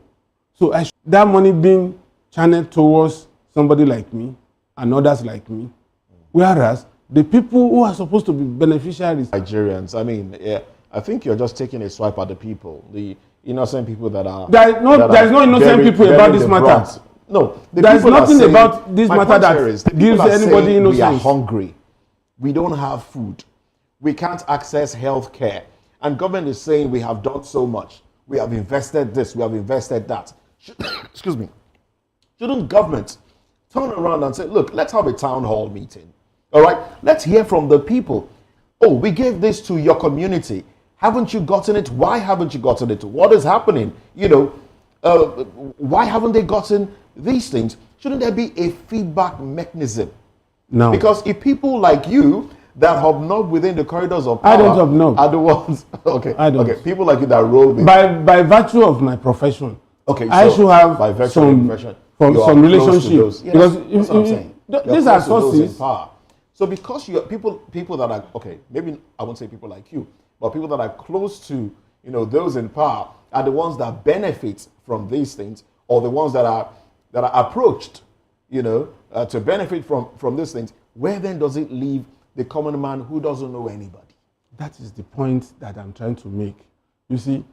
So that money being channeled towards somebody like me and others like me, whereas the people who are supposed to be beneficiaries. Nigerians, I mean, yeah, I think you're just taking a swipe at the people, the innocent people that are. There is no innocent people about this matter. Brunt. No, there is nothing about this matter that gives anybody innocence. We are hungry. We don't have food. We can't access health care. And government is saying we have done so much. We have invested this, we have invested that. Excuse me. Shouldn't government turn around and say, look, let's have a town hall meeting. All right? Let's hear from the people. Oh, we gave this to your community. Haven't you gotten it? Why haven't you gotten it? What is happening? You know, why haven't they gotten these things? Shouldn't there be a feedback mechanism? No. Because if people like you that hobnob within the corridors of power, I don't hobnob. Are the ones. Okay. I don't. Okay. People like you that roll with. By virtue of my profession. Okay. I should have by virtue some of your profession, some relationship. Yeah, because that's what I'm saying. These are sources. So because you people that are okay, maybe I won't say people like you, but people that are close to those in power are the ones that benefit from these things, or the ones that are approached, to benefit from these things. Where then does it leave the common man who doesn't know anybody? That is the point that I'm trying to make. You see,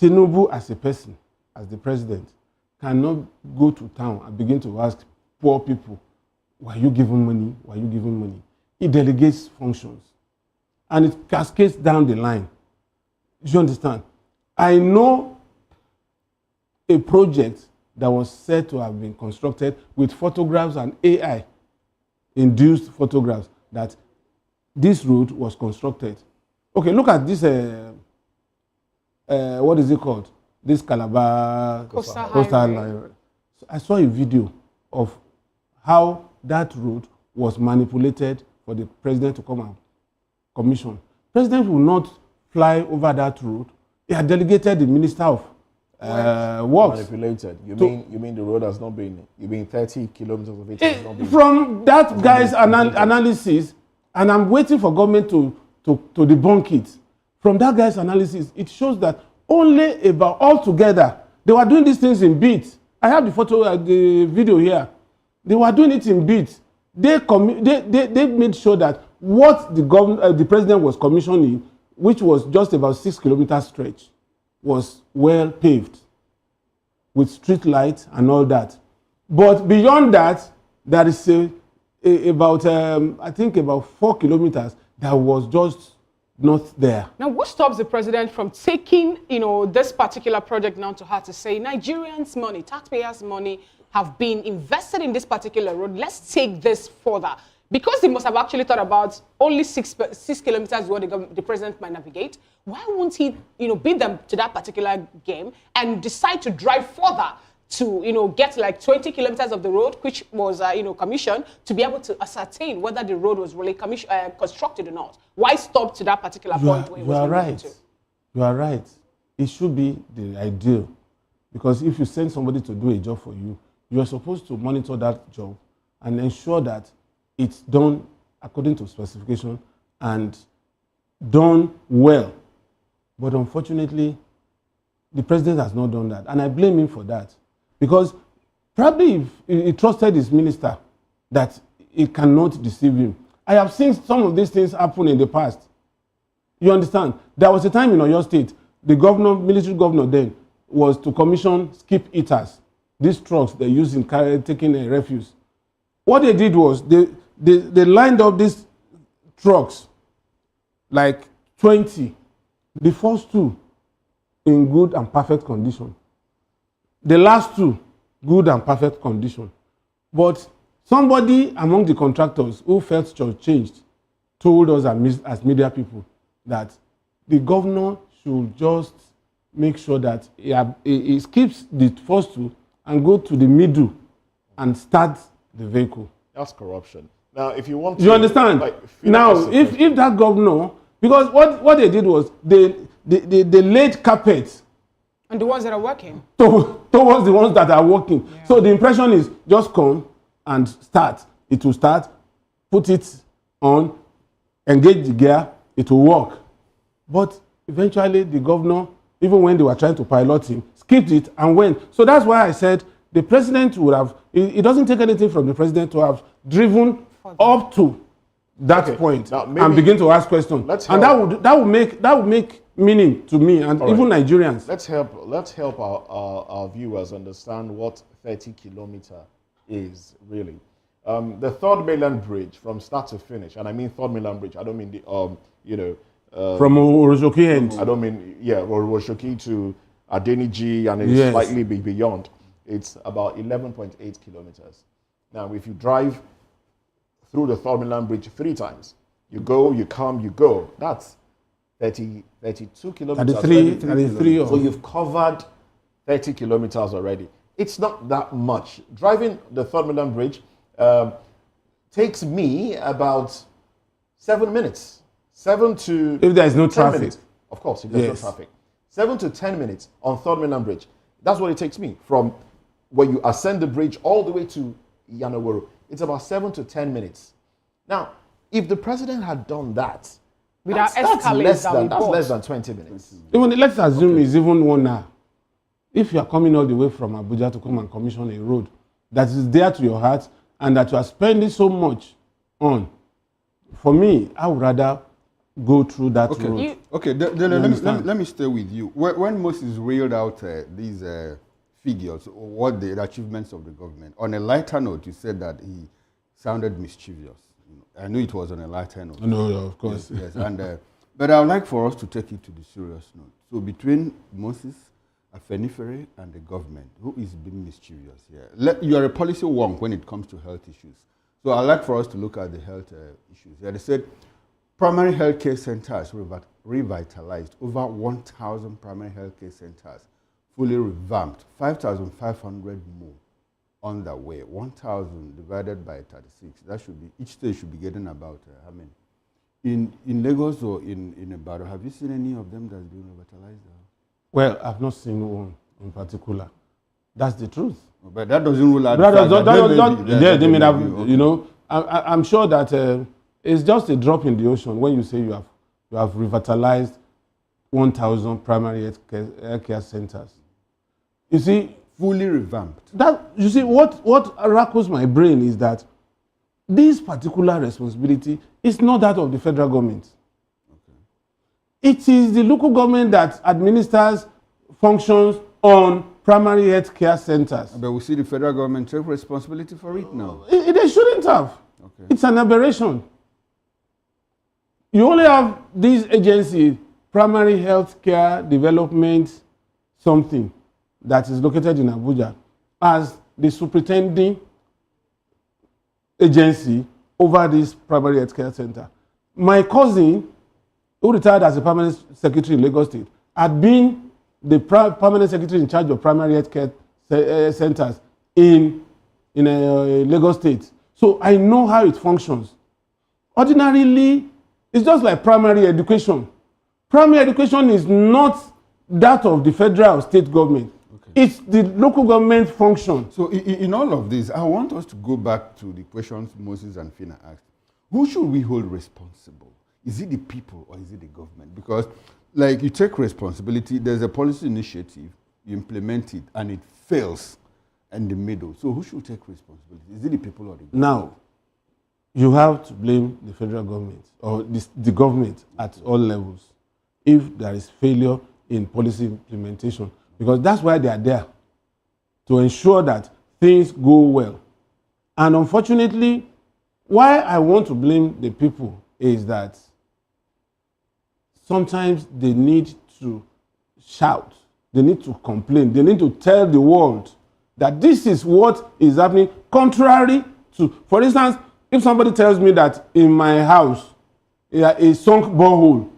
Tinubu as a person, as the president, cannot go to town and begin to ask poor people, were you given money? Were you given money? He delegates functions. And it cascades down the line. Do you understand? I know a project that was said to have been constructed with photographs and AI-induced photographs that this road was constructed. Okay, look at this, what is it called? This Calabar Coastal Line. So I saw a video of how that road was manipulated for the president to come and commission. President will not fly over that road. He had delegated the Minister of Works. Manipulated. You mean the road has not been, 30 kilometers of it has not been. From that guy's analysis, and I'm waiting for government to debunk it. From that guy's analysis, it shows that only about altogether, they were doing these things in bits. I have the photo, the video here. They were doing it in bits. They made sure that what the president was commissioning, which was just about 6 kilometer stretch, was well paved with street lights and all that. But beyond that, there is about 4 kilometers that was just not there. Now, what stops the president from taking, this particular project now to heart to say, Nigerians' money, taxpayers' money have been invested in this particular road. Let's take this further. Because he must have actually thought about only 6 kilometers where the president might navigate. Why won't he, beat them to that particular game and decide to drive further to, get like 20 kilometers of the road, which was, commissioned, to be able to ascertain whether the road was really constructed or not? Why stop to that particular point where it was right. You are right. It should be the ideal. Because if you send somebody to do a job for you, you are supposed to monitor that job and ensure that it's done according to specification and done well. But unfortunately, the president has not done that. And I blame him for that. Because probably if he trusted his minister that he cannot deceive him. I have seen some of these things happen in the past. You understand? There was a time in Oyo State, the military governor then, was to commission skip eaters, these trucks they use in taking a refuse. What they did was they lined up these trucks, like 20, the first 2 in good and perfect condition. The last 2, good and perfect condition. But somebody among the contractors who felt shortchanged told us as media people that the governor should just make sure that he skips the first 2 and go to the middle and start the vehicle. That's corruption. Now, if you want to... You understand? Now, if that governor... Because what they did was they laid carpet. And the ones that are working? Towards the ones that are working. Yeah. So the impression is just come and start. It will start, put it on, engage the gear, it will work. But eventually the governor, even when they were trying to pilot him, skipped it and went. So that's why I said the president would have... It doesn't take anything from the president to have driven up to that point Now, and begin to ask questions. And that would make meaning to me and even Nigerians. Let's help our viewers understand what 30 kilometer is really. The third mainland bridge from start to finish, and I mean third mainland bridge. I don't mean the from Oroshoki end. I don't mean Oroshoki to Adeniji and it's slightly beyond. It's about 11.8 kilometers. Now, if you drive through the third mainland bridge 3 times, you go, you come, you go. That's 32 kilometers. 33. So you've covered 30 kilometers already. It's not that much. Driving the third mainland bridge takes me about 7 minutes. 7 to if there is no 10 traffic. Minutes. Of course, if there's no traffic. 7 to 10 minutes on third mainland bridge. That's what it takes me from when you ascend the bridge all the way to Yanoworo. It's about 7 to 10 minutes. Now, if the president had done that, that's less than 20 minutes. Even let's assume it's even 1 hour. If you are coming all the way from Abuja to come and commission a road that is dear to your heart and that you are spending so much on, for me, I would rather go through that road. Let me stay with you. When Moses reeled out these figures, or what the achievements of the government, on a lighter note, you said that he sounded mischievous. I knew it was on a lighter note. No, of course. Yes. And but I would like for us to take it to the serious note. So between Moses, Afenifere, and the government, who is being mischievous here? You are a policy wonk when it comes to health issues. So I'd like for us to look at the health issues. They said primary health care centers revitalized, over 1,000 primary health care centers fully revamped, 5,500 more on the way. 1,000 divided by 36. That should be, each state should be getting about how many? In Lagos or in Ibadan, have you seen any of them that's been revitalized? Well, I've not seen one in particular. That's the truth. But that doesn't rule out. I'm sure that it's just a drop in the ocean when you say you have revitalized 1,000 primary health care centers. You see, fully revamped. What rackles my brain is that this particular responsibility is not that of the federal government. It is the local government that administers functions on primary health care centers. But we see the federal government take responsibility for it now. They shouldn't have. Okay. It's an aberration. You only have this agency, Primary Health Care Development something, that is located in Abuja, as the superintending agency over this primary health care center. My cousin, who retired as a permanent secretary in Lagos State, had been the permanent secretary in charge of primary health care centers in Lagos State. So I know how it functions. Ordinarily, it's just like primary education. Primary education is not that of the federal or state government. Okay. It's the local government function. So in all of this, I want us to go back to the questions Moses and Fina asked. Who should we hold responsible? Is it the people or is it the government? Because like you take responsibility, there's a policy initiative, you implement it, and it fails in the middle. So who should take responsibility? Is it the people or the government? Now, you have to blame the federal government or the government at all levels if there is failure in policy implementation, because that's why they are there, to ensure that things go well. And unfortunately, why I want to blame the people is that sometimes they need to shout, they need to complain, they need to tell the world that this is what is happening, contrary to, for instance, if somebody tells me that in my house a sunk borehole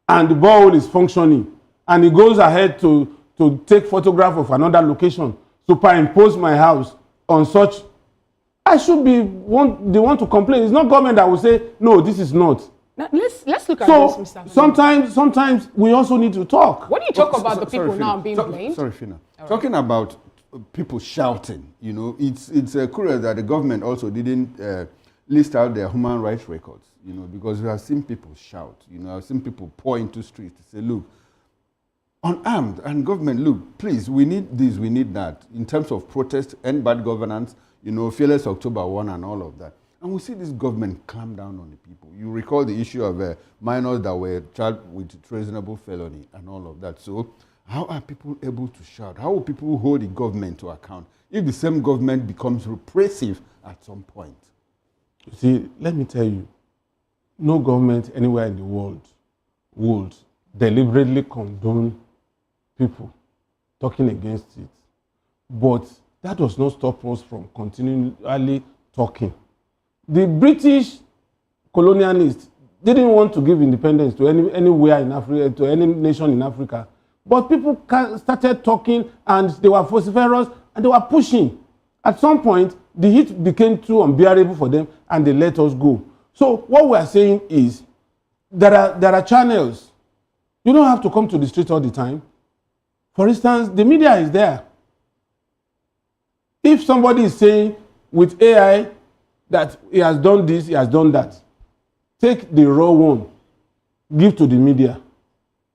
and the borehole is functioning and he goes ahead to take photograph of another location, superimpose my house on such, I should be the one to complain. It's not government that will say, no, this is not. Now, let's look at this, Mr. Sometimes we also need to talk. When you talk about the people now being blamed. Sorry, Fina. Talking about people shouting, it's curious that the government also didn't list out their human rights records, because we have seen people shout, I've seen people pour into streets to say, look, unarmed, and government, look, please, we need this, we need that, in terms of protest and bad governance, fearless October 1 and all of that. And we see this government clamp down on the people. You recall the issue of minors that were charged with treasonable felony and all of that. So how are people able to shout? How will people hold the government to account if the same government becomes repressive at some point? You see, let me tell you, no government anywhere in the world would deliberately condone people talking against it. But that does not stop us from continually talking. The British colonialists didn't want to give independence to anywhere in Africa, to any nation in Africa. But people started talking and they were vociferous and they were pushing. At some point, the heat became too unbearable for them and they let us go. So what we are saying is there are channels. You don't have to come to the street all the time. For instance, the media is there. If somebody is saying with AI that he has done this, he has done that, take the raw one, give to the media,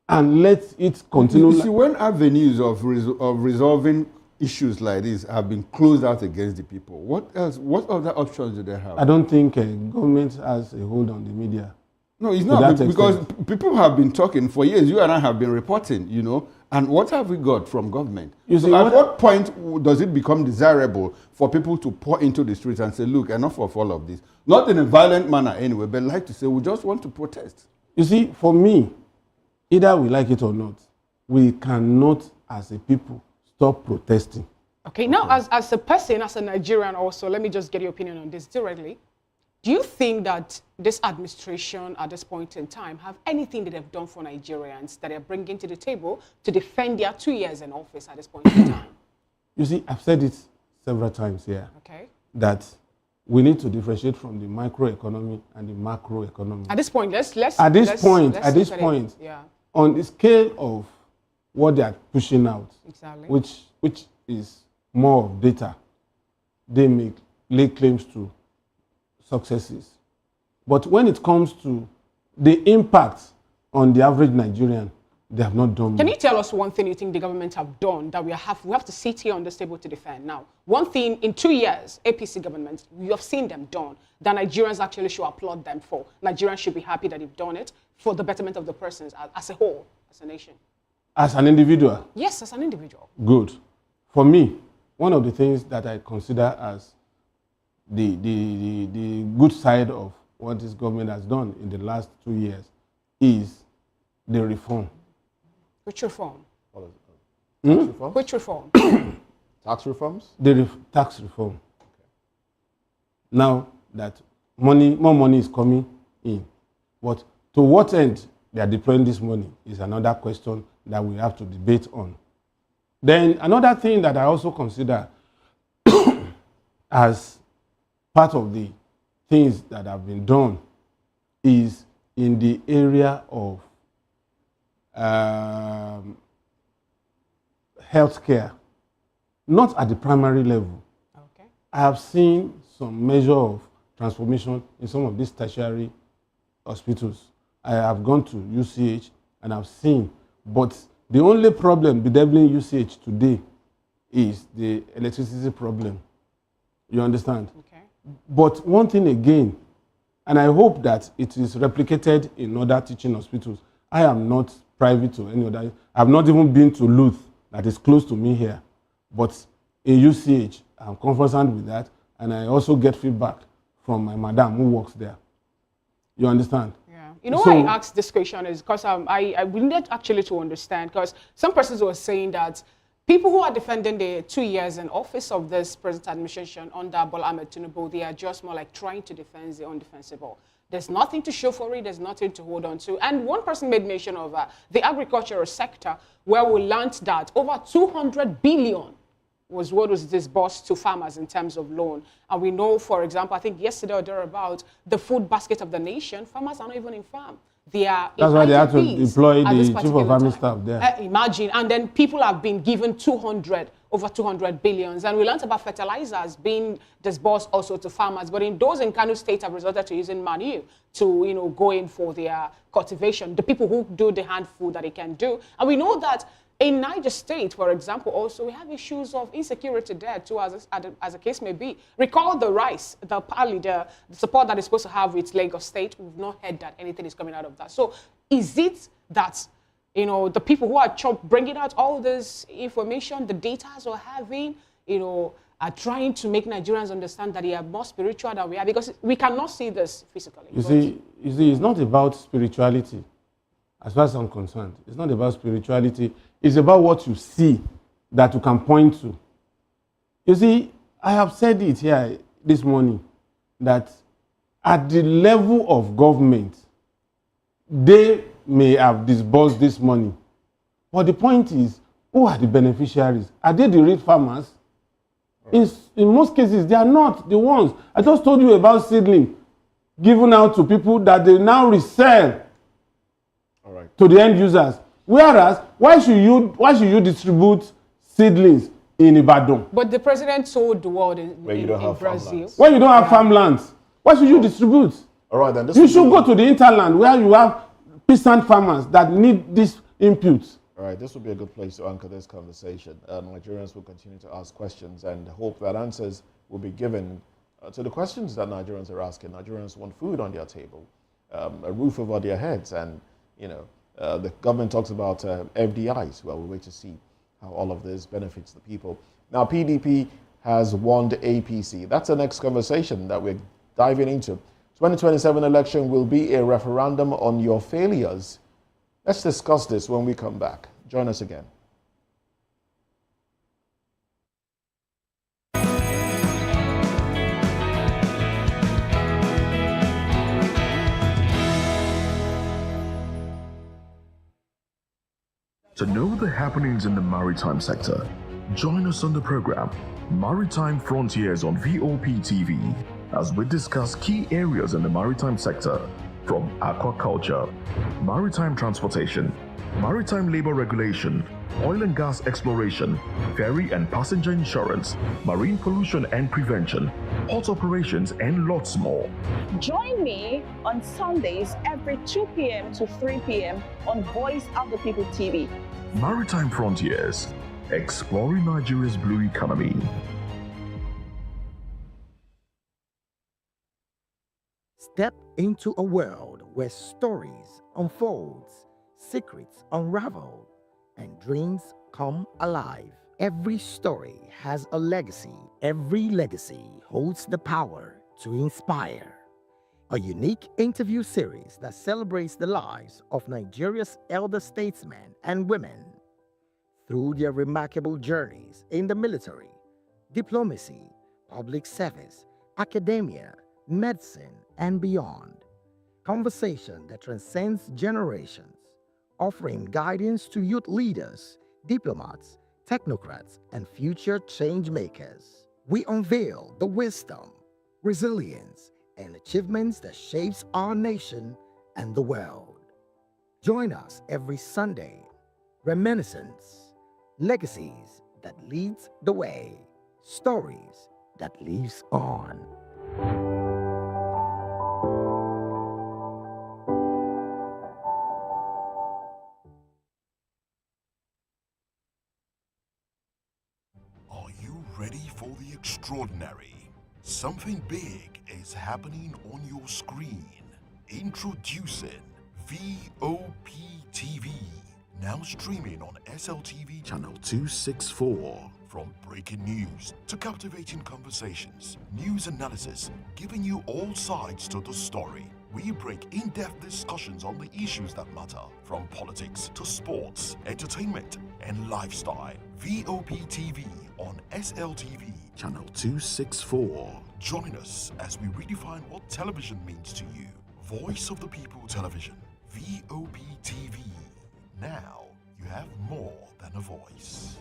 and let it continue. You see, when avenues of resolving issues like this have been closed out against the people, what else? What other options do they have? I don't think government has a hold on the media. No, it's not, because people have been talking for years. You and I have been reporting, you know. And what have we got from government? You see, at what point does it become desirable for people to pour into the streets and say, look, enough of all of this? Not in a violent manner anyway, but like to say, we just want to protest. You see, for me, either we like it or not, we cannot, as a people, stop protesting. Okay, now as a person, as a Nigerian also, let me just get your opinion on this directly. Do you think that this administration at this point in time have anything that they've done for Nigerians that they're bringing to the table to defend their 2 years in office at this point in time? You see, I've said it several times here, okay, that we need to differentiate from the microeconomy and the macroeconomy. At this point, let's at this point, yeah, on the scale of what they are pushing out, exactly, which is more of data, they lay claims to successes. But when it comes to the impact on the average Nigerian, they have not done much. Can you tell us one thing you think the government have done that we have to sit here on this table to defend? Now, one thing in 2 years, APC government, you have seen them done, that Nigerians actually should applaud them for. Nigerians should be happy that they've done it for the betterment of the persons as a whole, as a nation. As an individual? Yes, as an individual. Good. For me, one of the things that I consider as the good side of what this government has done in the last 2 years is the reform. Which reform? Tax reform? Which reform? Tax reforms? The tax reform. Okay. Now that more money is coming in, but to what end they are deploying this money is another question that we have to debate on. Then another thing that I also consider as part of the things that have been done is in the area of healthcare, not at the primary level. Okay. I have seen some measure of transformation in some of these tertiary hospitals. I have gone to UCH and I've seen, but the only problem bedeviling UCH today is the electricity problem. You understand? Okay. But one thing again, and I hope that it is replicated in other teaching hospitals. I am not private to any other. I've not even been to Luth, that is close to me here. But in UCH, I'm conversant with that, and I also get feedback from my madam who works there. You understand? Yeah. You know why I asked this question is because I needed actually to understand, because some persons were saying that people who are defending the 2 years in office of this present administration under Bola Ahmed Tinubu, they are just more like trying to defend the undefensible. There's nothing to show for it. There's nothing to hold on to. And one person made mention of the agricultural sector, where we learned that over 200 billion was what was disbursed to farmers in terms of loan. And we know, for example, I think yesterday or thereabout, the food basket of the nation, farmers are not even in farm. They are. That's why they had to deploy the chief of army staff there. Imagine. And then people have been given over 200 billions. And we learned about fertilizers being disbursed also to farmers. But in those in Kano State have resorted to using manure to, go in for their cultivation. The people who do the hand food that they can do. And we know that in Niger State, for example, also we have issues of insecurity there too, as a case may be. Recall the rice, the parley, the support that is supposed to have with Lagos State. We've not heard that anything is coming out of that. So is it that, you know, the people who are bringing out all this information, the data we're having, you know, are trying to make Nigerians understand that they are more spiritual than we are, because we cannot see this physically. You see, it's not about spirituality, as far as I'm concerned. It's not about spirituality. It's about what you see that you can point to. You see, I have said it here this morning, that at the level of government, they may have disbursed this money. But the point is, who are the beneficiaries? Are they the real farmers? In most cases, they are not the ones. I just told you about seedling given out to people that they now resell to the end users. Whereas, why should you distribute seedlings in Ibadan? But the president told the world in Brazil. When you don't have farmlands, why should you distribute? All right, then. You should go to the hinterland where you have peasant farmers that need these inputs. All right, this will be a good place to anchor this conversation. Nigerians will continue to ask questions and hope that answers will be given to the questions that Nigerians are asking. Nigerians want food on their table, a roof over their heads, and, you know, the government talks about FDIs. Well, we'll wait to see how all of this benefits the people. Now, PDP has won the APC. That's the next conversation that we're diving into. 2027 election will be a referendum on your failures. Let's discuss this when we come back. Join us again. To know the happenings in the maritime sector, join us on the program Maritime Frontiers on VOP TV as we discuss key areas in the maritime sector, from aquaculture, maritime transportation, maritime labor regulation, oil and gas exploration, ferry and passenger insurance, marine pollution and prevention, port operations, and lots more. Join me on Sundays every 2 p.m. to 3 p.m. on Voice of the People TV. Maritime Frontiers, exploring Nigeria's blue economy. Step into a world where stories unfold, secrets unravel, and dreams come alive. Every story has a legacy. Every legacy holds the power to inspire. A unique interview series that celebrates the lives of Nigeria's elder statesmen and women through their remarkable journeys in the military, diplomacy, public service, academia, medicine, and beyond. Conversation that transcends generations, offering guidance to youth leaders, diplomats, technocrats, and future change makers. We unveil the wisdom, resilience, and achievements that shapes our nation and the world. Join us every Sunday. Reminiscence, legacies that leads the way, stories that lives on. Are you ready for the extraordinary? Something big is happening on your screen. Introducing VOP TV. Now streaming on SLTV channel 264. From breaking news to captivating conversations, news analysis, giving you all sides to the story. We break in-depth discussions on the issues that matter, from politics to sports, entertainment, and lifestyle. VOP TV on SLTV channel 264. Join us as we redefine what television means to you. Voice of the People Television, VOP TV. Now you have more than a voice.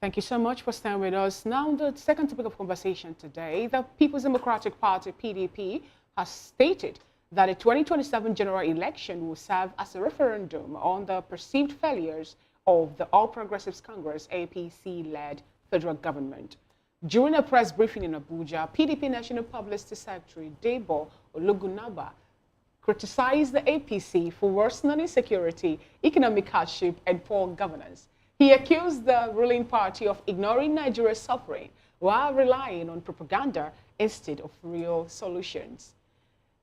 Thank you so much for staying with us. Now, the second topic of conversation today, the People's Democratic Party, PDP, has stated that the 2027 general election will serve as a referendum on the perceived failures of the All Progressives Congress, APC-led federal government. During a press briefing in Abuja, PDP National Publicity Secretary Debo Ologunaba criticized the APC for worsening insecurity, economic hardship, and poor governance. He accused the ruling party of ignoring Nigeria's suffering while relying on propaganda instead of real solutions.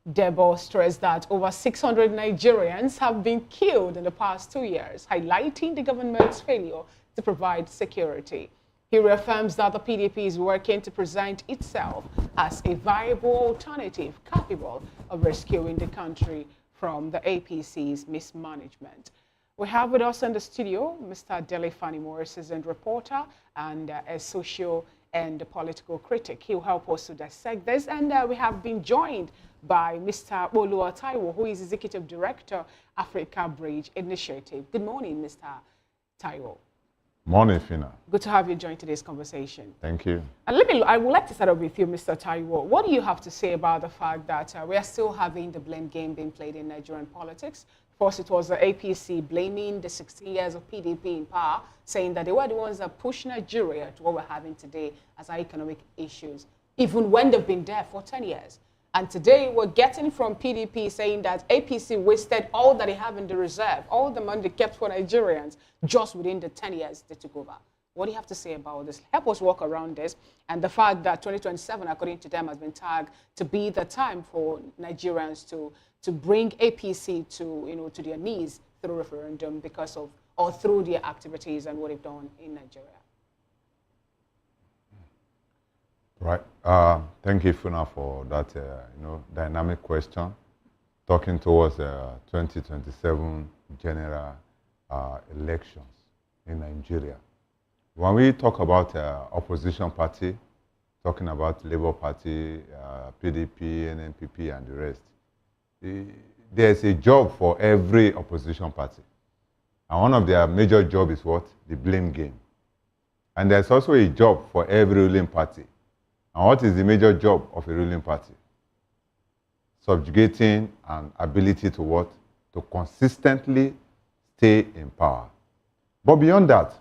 Debo stressed that over 600 Nigerians have been killed in the past 2 years, highlighting the government's failure to provide security. He reaffirms that the PDP is working to present itself as a viable alternative capable of rescuing the country from the APC's mismanagement. We have with us in the studio Mr. Dele Fanimo, a seasoned reporter and a social and political critic. He'll help us to dissect this. And we have been joined by Mr. Olua Taiwo, who is Executive Director, Africa Bridge Initiative. Good morning, Mr. Taiwo. Morning, Fina. Good to have you join today's conversation. Thank you. And I would like to start off with you, Mr. Taiwo. What do you have to say about the fact that we are still having the blame game being played in Nigerian politics? First, it was the APC blaming the 16 years of PDP in power, saying that they were the ones that pushed Nigeria to what we're having today as our economic issues, even when they've been there for 10 years. And today, we're getting from PDP saying that APC wasted all that they have in the reserve, all the money they kept for Nigerians, just within the 10 years they took over. What do you have to say about this? Help us walk around this. And the fact that 2027, according to them, has been tagged to be the time for Nigerians to bring APC to, to their knees through referendum because of, or through their activities and what they've done in Nigeria. Right. Thank you, Funa, for that dynamic question. Talking towards 2027 general elections in Nigeria. When we talk about opposition party, talking about Labour Party, PDP, NNPP, and the rest, there's a job for every opposition party. And one of their major jobs is what? The blame game. And there's also a job for every ruling party. And what is the major job of a ruling party? Subjugating an ability to what? To consistently stay in power. But beyond that,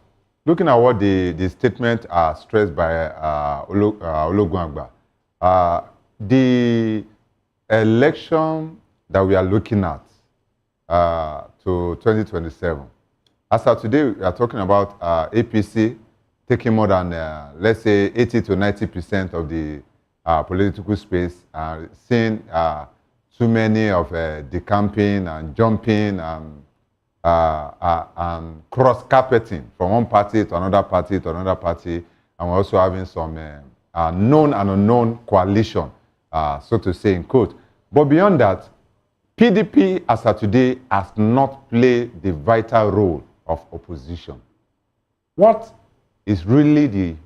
looking at what the statement stressed by Ologunagba, the election that we are looking at to 2027. As of today, we are talking about APC taking more than, let's say, 80 to 90% of the political space, seeing too many of decamping and jumping and cross-carpeting from one party to another party to another party, and we're also having some known and unknown coalition, so to say, in quote. But beyond that, PDP, as of today, has not played the vital role of opposition. What is really the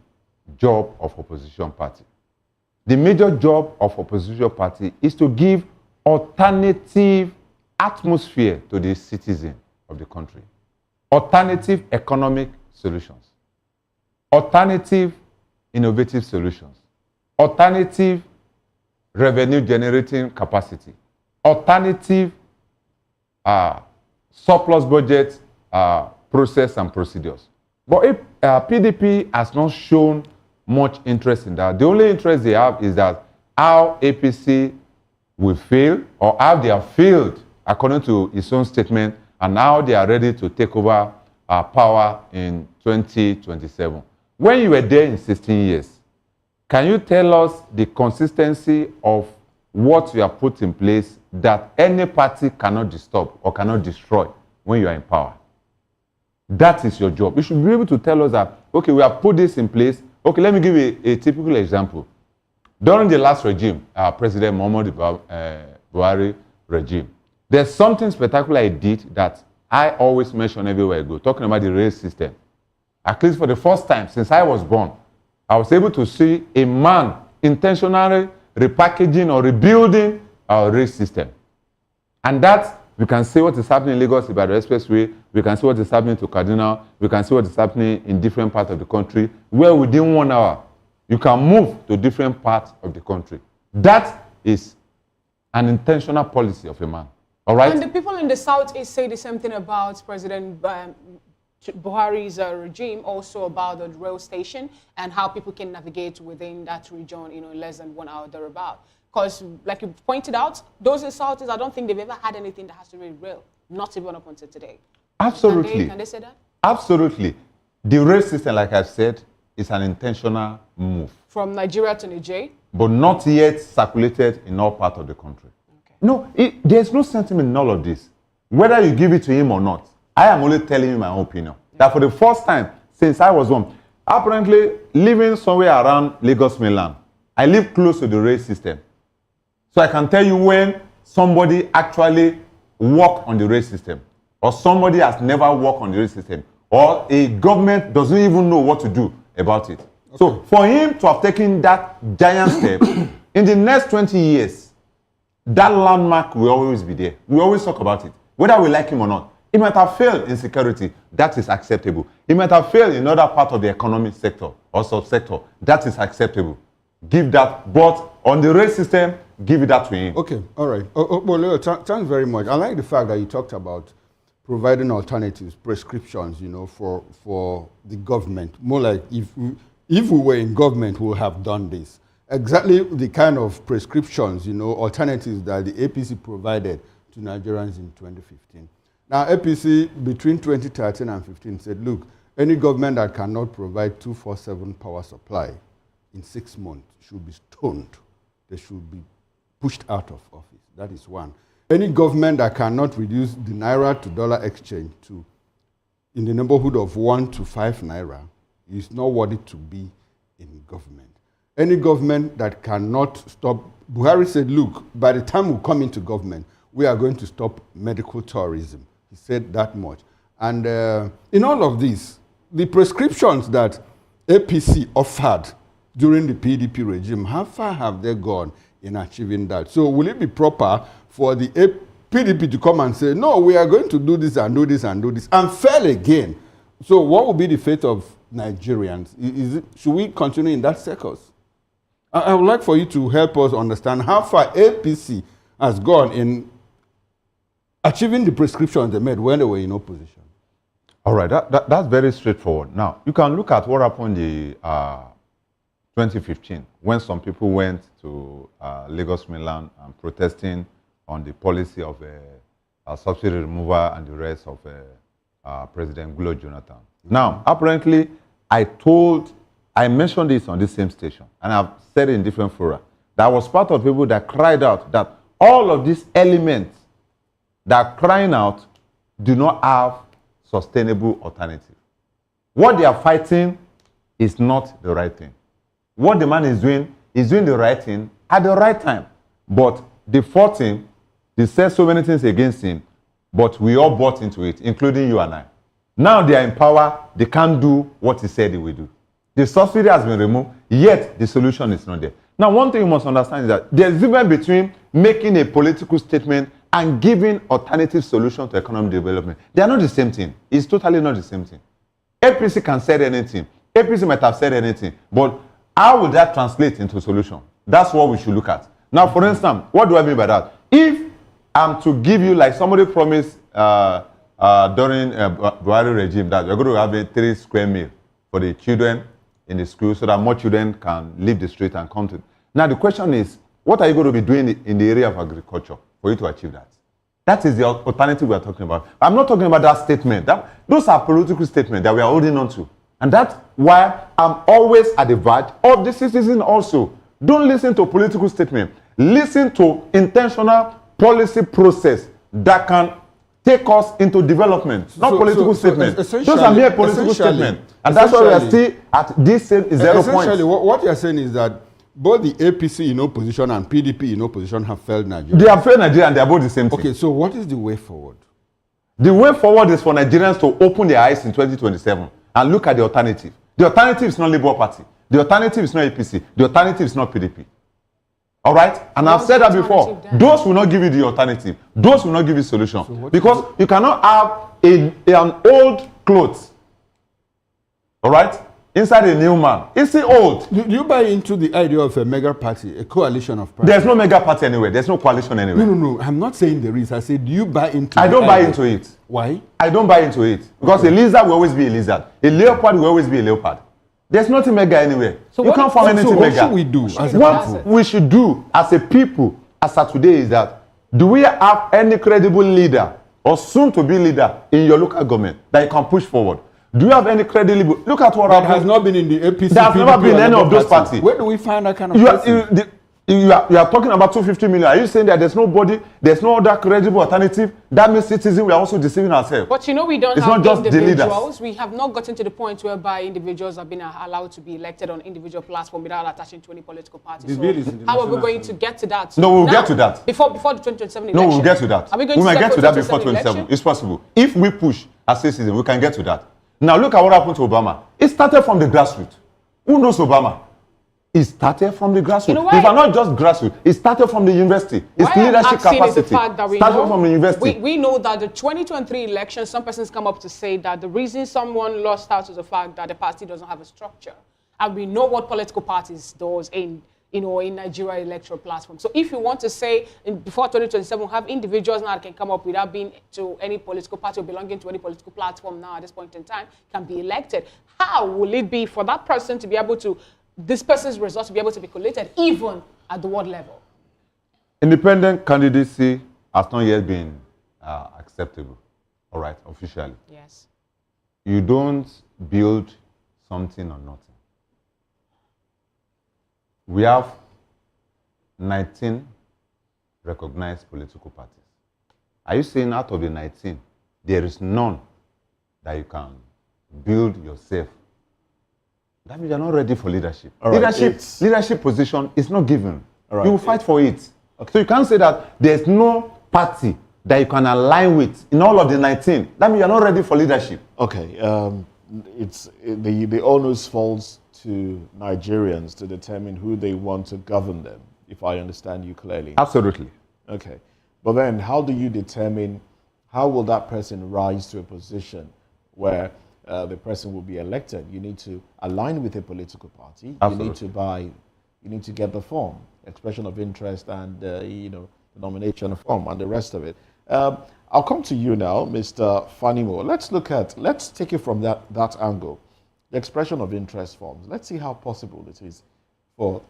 job of opposition party? The major job of opposition party is to give alternative atmosphere to the citizen of the country. Alternative economic solutions. Alternative innovative solutions. Alternative revenue generating capacity. Alternative surplus budget process and procedures. But if PDP has not shown much interest in that, the only interest they have is that how APC will fail, or how they have failed according to its own statement, and now they are ready to take over power in 2027. When you were there in 16 years, can you tell us the consistency of what you have put in place that any party cannot disturb or cannot destroy when you are in power? That is your job. You should be able to tell us that, okay, we have put this in place. Okay, let me give you a typical example. During the last regime, President Muhammadu Buhari regime, there's something spectacular he did that I always mention everywhere I go, talking about the rail system. At least for the first time since I was born, I was able to see a man intentionally repackaging or rebuilding our rail system. And that We can see what is happening in Lagos by the expressway. We can see what is happening to Kaduna. We can see what is happening in different parts of the country, where within 1 hour, you can move to different parts of the country. That is an intentional policy of a man. All right? And the people in the Southeast say the same thing about President Buhari's regime, also about the rail station and how people can navigate within that region, you know, in less than 1 hour thereabout. Because, like you pointed out, those in Southeast, I don't think they've ever had anything that has to do with rail, not even up until today. Absolutely. Can they say that? Absolutely. The rail system, like I've said, is an intentional move. From Nigeria to Niger? But not yet circulated in all parts of the country. Okay. No, there's no sentiment in all of this. Whether you give it to him or not, I am only telling you my own opinion. Yeah. That for the first time since I was born, apparently living somewhere around Lagos mainland, I live close to the rail system. So I can tell you when somebody actually worked on the rail system, or somebody has never worked on the rail system, or a government doesn't even know what to do about it. Okay. So for him to have taken that giant step, in the next 20 years, that landmark will always be there. We always talk about it, whether we like him or not. He might have failed in security, that is acceptable. He might have failed in other part of the economic sector or subsector, that is acceptable. Give that, but on the rail system, give it that to him. Okay, all right. Well, thanks very much. I like the fact that you talked about providing alternatives, prescriptions, you know, for the government. More like if we were in government, we would have done this. Exactly the kind of prescriptions, you know, alternatives that the APC provided to Nigerians in 2015. Now, APC between 2013 and 15 said, look, any government that cannot provide 24/7 power supply in 6 months should be stoned. They should be pushed out of office. That is one. Any government that cannot reduce the naira to dollar exchange to in the neighborhood of 1 to 5 naira is not worthy to be in government. Any government that cannot stop, Buhari said, look, by the time we come into government, we are going to stop medical tourism. He said that much. And in all of this, the prescriptions that APC offered during the PDP regime, how far have they gone in achieving that? So will it be proper for the PDP to come and say, no, we are going to do this and do this and do this, and fail again? So what will be the fate of Nigerians? Should we continue in that circus? I would like for you to help us understand how far APC has gone in achieving the prescriptions they made when they were in opposition. All right, that's very straightforward. Now, you can look at what happened in 2015 when some people went to Lagos mainland and protesting on the policy of subsidy removal and the rest of President Goodluck Jonathan. Mm-hmm. Now, apparently, I mentioned this on the same station, and I've said it in different fora, that I was part of people that cried out that all of these elements that are crying out do not have sustainable alternative. What they are fighting is not the right thing. What the man is doing the right thing at the right time. But they fought him, they said so many things against him, but we all bought into it, including you and I. Now they are in power, they can't do what he said he will do. The subsidy has been removed, yet the solution is not there. Now, one thing you must understand is that there's a difference between making a political statement and giving alternative solutions to economic development. They are not the same thing. It's totally not the same thing. APC can say anything. APC might have said anything, but how will that translate into solution? That's what we should look at. Now, for instance, what do I mean by that? If I'm to give you, like somebody promised during Buhari regime, that we're going to have a 3 square meal for the children in the school so that more children can leave the street and come to. Now, the question is, what are you going to be doing in the area of agriculture for you to achieve that? That is the alternative we are talking about. I'm not talking about that statement. Those are political statements that we are holding on to. And that's why I'm always at the verge of the citizen also. Don't listen to political statement. Listen to intentional policy process that can take us into development, not political statements. Those are mere political statements. And that's why we are still at this same 0 point. Essentially, what you're saying is that both the APC in opposition and PDP in opposition have failed Nigeria. They have failed Nigeria and they are both the same thing. Okay, so what is the way forward? The way forward is for Nigerians to open their eyes in 2027 and look at the alternative. The alternative is not Labour Party. The alternative is not APC. The alternative is not PDP. All right? And I've said that before. Those will not give you the alternative. Those will not give you solution. So because you cannot have an old clothes, all right, inside a new man. Is he old? Do you buy into the idea of a mega party, a coalition of parties? There's no mega party anywhere. There's no coalition anywhere. No. I'm not saying there is. I said, do you buy into I don't buy into it. Why? I don't buy into it. Because a lizard will always be a lizard. A leopard will always be a leopard. There's nothing mega anywhere. So you can't form anything mega. What should we do as a people? What we should do as a people, as of today, is that do we have any credible leader or soon to be leader in your local government that you can push forward? Do you have any credible? Look at what has not been in the APC. There has never been any of those parties. Where do we find that kind of person? You are talking about 250 million. Are you saying that there's nobody, there's no other credible alternative? That means citizens, we are also deceiving ourselves. But you know, we don't have individuals. We have not gotten to the point whereby individuals have been allowed to be elected on individual platform without attaching to any political party. So how are we going to get to that? No, we'll get to that. Before the 2027 election. No, we'll get to that. Are we going we to might get to that before 2027? It's possible. If we push as citizens, we can get to that. Now look at what happened to Obama. It started from the grassroots. Who knows Obama? It started from the grassroots. You know, if I'm not just grassroots, it started from the university. It's leadership capacity. The fact that from the university. We know that the 2023 election, some persons come up to say that the reason someone lost out is the fact that the party doesn't have a structure. And we know what political parties does in Nigeria electoral platform. So if you want to say before 2027, have individuals now that can come up without being to any political party or belonging to any political platform now at this point in time can be elected, how will it be for that person to be able to, this person's results to be able to be collated even at the ward level? Independent candidacy has not yet been acceptable, all right, officially. Yes. You don't build something or nothing. We have 19 recognized political parties. Are you saying out of the 19, there is none that you can build yourself? That means you're not ready for leadership. Leadership position is not given. You will fight for it. Okay. So you can't say that there's no party that you can align with in all of the 19. That means you're not ready for leadership. Okay. The onus falls to Nigerians to determine who they want to govern them, if I understand you clearly. Absolutely. Okay. But then how do you determine, how will that person rise to a position where the person will be elected? You need to align with a political party. Absolutely. You need to get the form, expression of interest, and the nomination form and the rest of it. I'll come to you now, Mr. Fanimo. Let's take it from that angle. The expression of interest forms. Let's see how possible it is for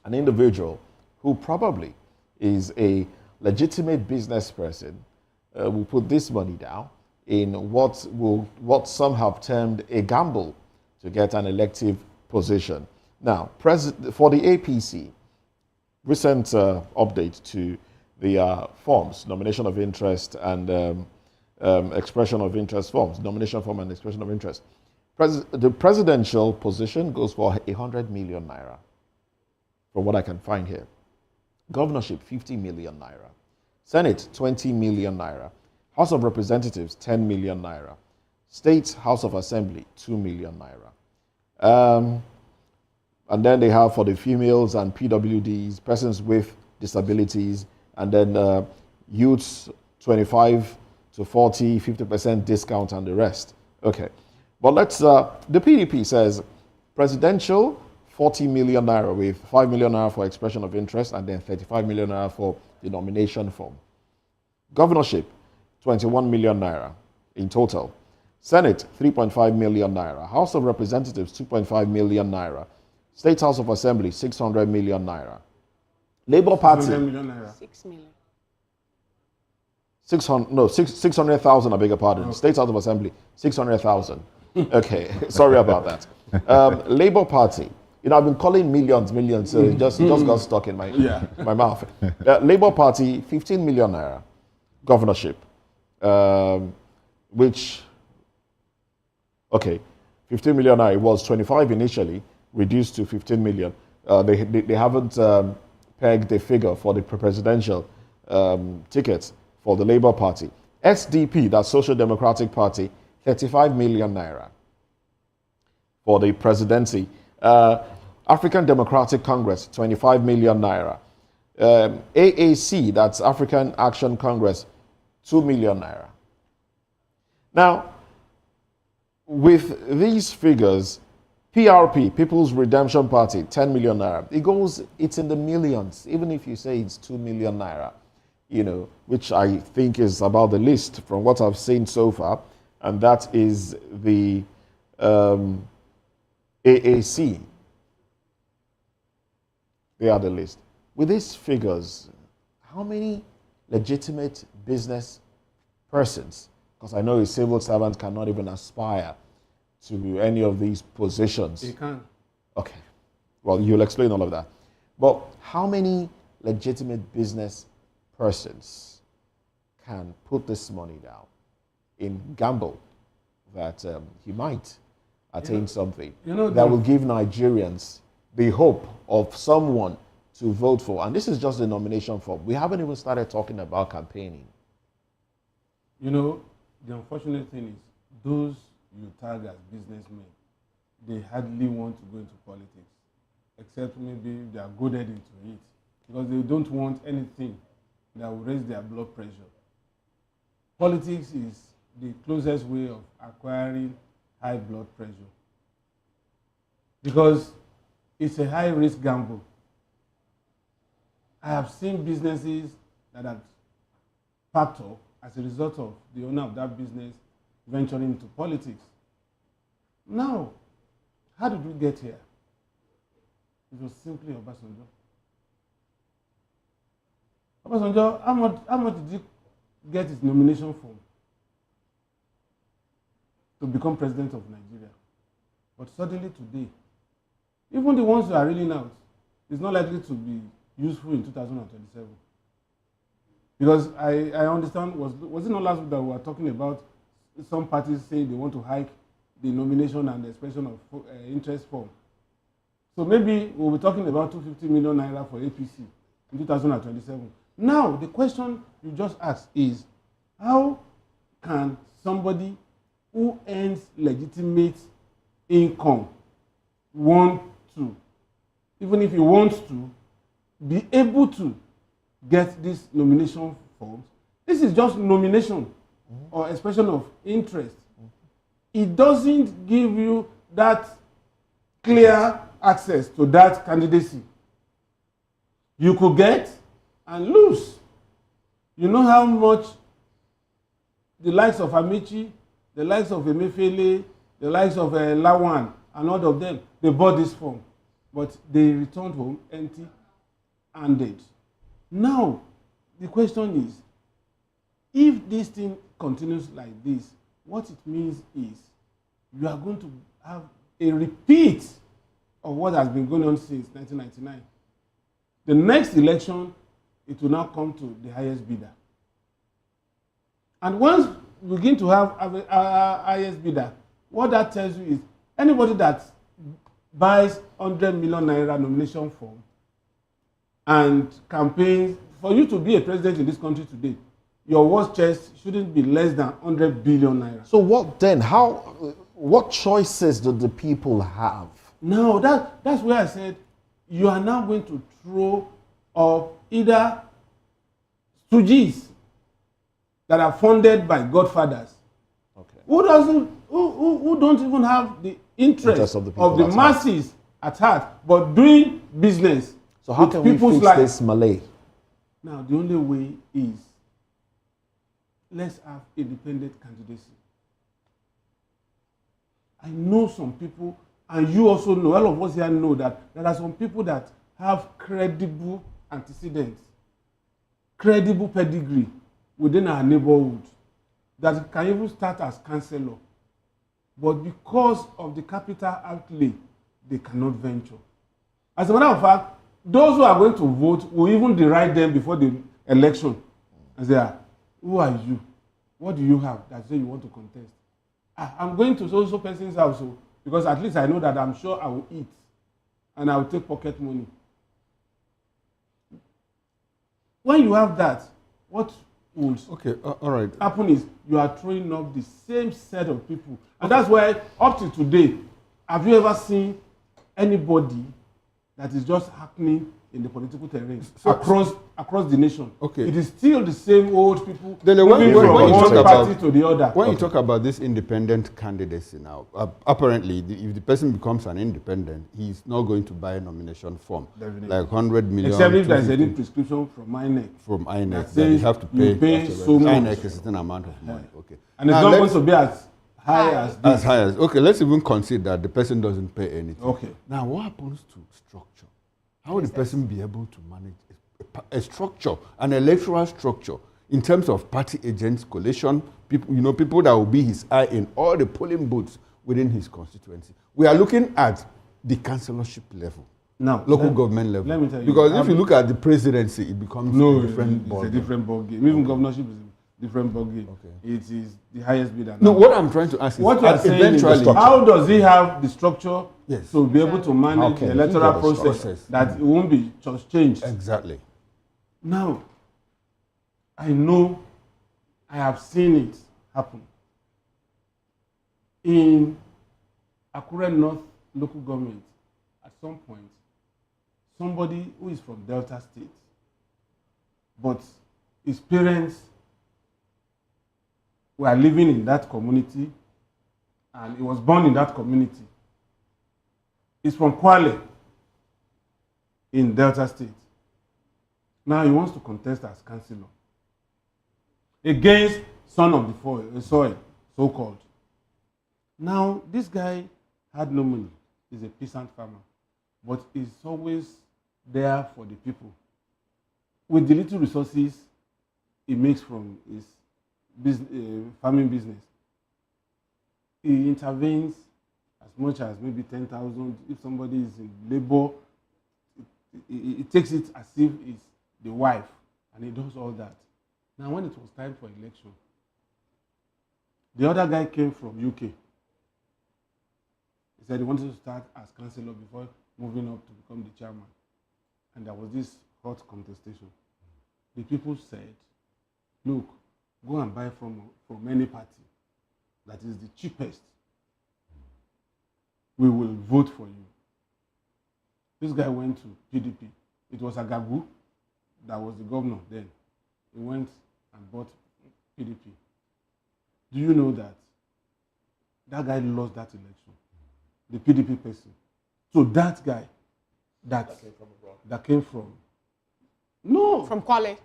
an individual who probably is a legitimate business person will put this money down in what some have termed a gamble to get an elective position. Now, for the APC, recent update to the forms, nomination of interest and expression of interest forms, nomination form and expression of interest. The presidential position goes for 100 million naira, from what I can find here. Governorship, 50 million naira. Senate, 20 million naira. House of Representatives, 10 million naira. State House of Assembly, 2 million naira. And then they have for the females and PWDs, persons with disabilities, and then youths, 25 to 40, 50% discount and the rest. Okay. But the PDP says presidential, 40 million naira with 5 million naira for expression of interest and then 35 million naira for the nomination form. Governorship, 21 million naira in total. Senate, 3.5 million naira. House of Representatives, 2.5 million naira. State House of Assembly, 600 million naira. Labour Party, 6 million. 600,000, I beg your pardon. State House of Assembly, 600,000. Okay, sorry about that. Labour Party, I've been calling millions, so it just got stuck in my mouth. Labour Party, 15 million naira. Governorship, which, okay, 15 million naira, it was 25 initially, reduced to 15 million. They haven't pegged a figure for the presidential tickets for the Labour Party. SDP, that's Social Democratic Party, 35 million naira for the presidency. African Democratic Congress, 25 million naira. AAC, that's African Action Congress, 2 million naira. Now, with these figures, PRP, People's Redemption Party, 10 million naira. It's in the millions, even if you say it's 2 million naira, you know, which I think is about the least from what I've seen so far. And that is the AAC. They are the list. With these figures, how many legitimate business persons, because I know a civil servant cannot even aspire to any of these positions. He can. Okay. Well, you'll explain all of that. But how many legitimate business persons can put this money down in gamble that he might attain something that will give Nigerians the hope of someone to vote for? And this is just the nomination form. We haven't even started talking about campaigning. You know, the unfortunate thing is those you tag as businessmen, they hardly want to go into politics, except maybe they are goaded into it, because they don't want anything that will raise their blood pressure. Politics is the closest way of acquiring high blood pressure, because it's a high-risk gamble. I have seen businesses that have packed up as a result of the owner of that business venturing into politics. Now, how did we get here? It was simply Obasanjo. Obasanjo, how much did he get his nomination form to become president of Nigeria? But suddenly today, even the ones who are reeling out is not likely to be useful in 2027. Because I understand, was it not last week that we were talking about some parties saying they want to hike the nomination and the expression of interest form? So maybe we'll be talking about 250 million naira for APC in 2027. Now, the question you just asked is, how can somebody who earns legitimate income want to, even if he wants to, be able to get this nomination forms? This is just nomination or expression of interest. It doesn't give you that clear access to that candidacy. You could get and lose. You know how much the likes of Amaechi, the likes of Emefiele, the likes of Lawan, and all of them, they bought this form, but they returned home empty-handed. Now, the question is, if this thing continues like this, what it means is you are going to have a repeat of what has been going on since 1999. The next election, it will now come to the highest bidder. And once we begin to have a highest bidder, what that tells you is anybody that buys 100 million naira nomination form and campaigns, for you to be a president in this country today, your war chest shouldn't be less than 100 billion naira. So what then? What choices do the people have? No, that's where I said you are now going to throw up either stooges that are funded by godfathers, okay, who don't even have the interest of the masses at heart, but doing business. So how can we fix this Malay? Now, the only way is let's have independent candidacy. I know some people, and you also know, all of us here know that there are some people that have credible antecedents, credible pedigree within our neighborhood that can even start as councillor. But because of the capital outlay, they cannot venture. As a matter of fact, those who are going to vote will even deride them before the election and say, who are you? What do you have that say you want to contest? I'm going to so person's house because at least I know that I'm sure I will eat and I will take pocket money. When you have that, what would happen is you are throwing up the same set of people. And that's why up to today, have you ever seen anybody that is just happening in the political terrain across the nation. Okay. It is still the same old people When moving from one party to the other. When you talk about this independent candidacy now, apparently, if the person becomes an independent, he's not going to buy a nomination form. Definitely. Like 100 million. Except if there's any prescription from INEC. From INEC, that you have to pay so much. INEC a certain amount of money. Okay. And it's not going to be as high as this. As high as, okay, let's even consider that the person doesn't pay anything. Okay. Now, what happens to structure? How will the person be able to manage a structure, an electoral structure, in terms of party agents, coalition, people, people that will be his eye in all the polling booths within his constituency? We are looking at the councillorship level, now local government level. Let me tell you, because if you look at the presidency, it becomes a different ball. It's a different ball game. Even governorship is a different ball game. Okay. It is the highest bidder. No, what I'm trying to ask is, what you are saying is, how does he have the structure to be able to manage the electoral process that it won't be just changed? Exactly. Now, I know, I have seen it happen. In Akure North local government, at some point, somebody who is from Delta State, but his parents were living in that community and he was born in that community. He's from Kwale in Delta State. Now he wants to contest as councillor against son of the soil, so-called. Now, this guy had no money. He's a peasant farmer, but he's always there for the people. With the little resources he makes from his farming business, he intervenes as much as maybe 10,000. If somebody is in labor, he takes it as if it's the wife, and he does all that. Now, when it was time for election, the other guy came from UK. He said he wanted to start as councillor before moving up to become the chairman. And there was this hot contestation. The people said, look, go and buy from any party that is the cheapest. We will vote for you. This guy went to PDP. It was Agagu that was the governor then. He went and bought PDP. Do you know that that guy lost that election? The PDP person. So that guy that came from no, from Kwale.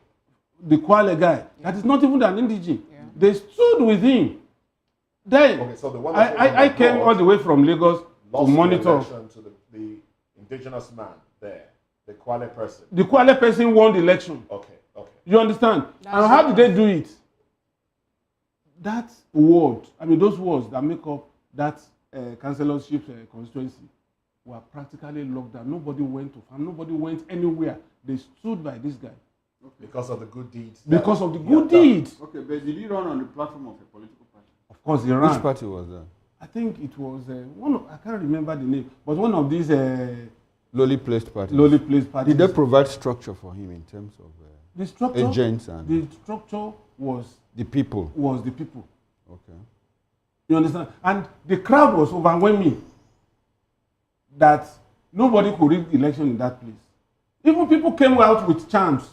The Kwale guy, that is not even an indigene. Yeah. They stood with him. Then okay, so the one I came all the way from Lagos to monitor. To the indigenous man there, the Kwale person. The Kwale person won the election. Okay, okay. You understand? That's and how did they do it? That ward, I mean those wards that make up that councillorship constituency were practically locked down. Nobody went to farm. Nobody went anywhere. They stood by this guy. Okay. Because of the good deeds. Because of the good deeds. Okay, but did he run on the platform of a political party? Of course, he ran. Which party was that? I think it was one of, I can't remember the name, but one of these lowly placed parties. Lowly placed parties. Did they provide structure for him in terms of the structure? Agents and the structure was the people. Was the people. Okay. You understand? And the crowd was overwhelming. That nobody could rig the election in that place. Even people came out with chants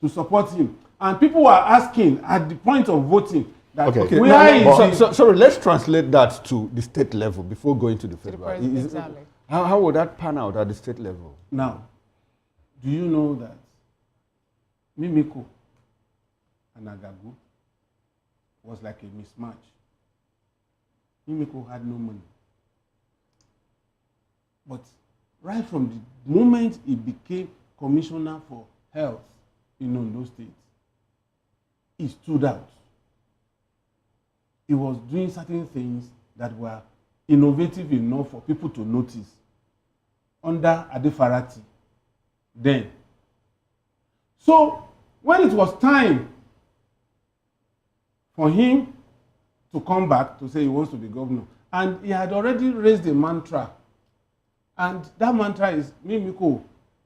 to support him. And people were asking at the point of voting that sorry, let's translate that to the state level before going to the federal. Exactly. How would that pan out at the state level? Now, do you know that Mimiko and Agagu was like a mismatch? Mimiko had no money. But right from the moment he became commissioner for health in Ondo State, he stood out. He was doing certain things that were innovative enough for people to notice under Adefarati then. So when it was time for him to come back to say he wants to be governor, and he had already raised a mantra, and that mantra is Mimiko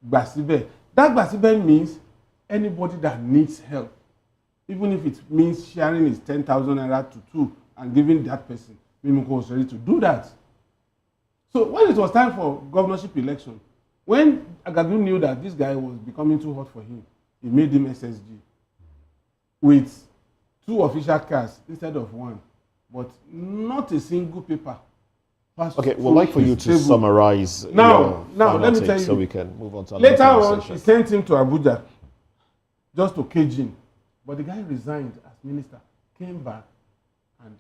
Gbasibe. That Gbasibe means anybody that needs help, even if it means sharing his 10,000 naira to two and giving that person. Mimiko was ready to do that. So when it was time for governorship election, When Agadu knew that this guy was becoming too hot for him, he made him SSG with 2 official cars instead of 1, but not a single paper. Okay, we'd like for you to summarize. Now let me tell you. So we can move on to another later on, conversation. he sent him to Abuja just to cage him. But the guy resigned as minister, came back, and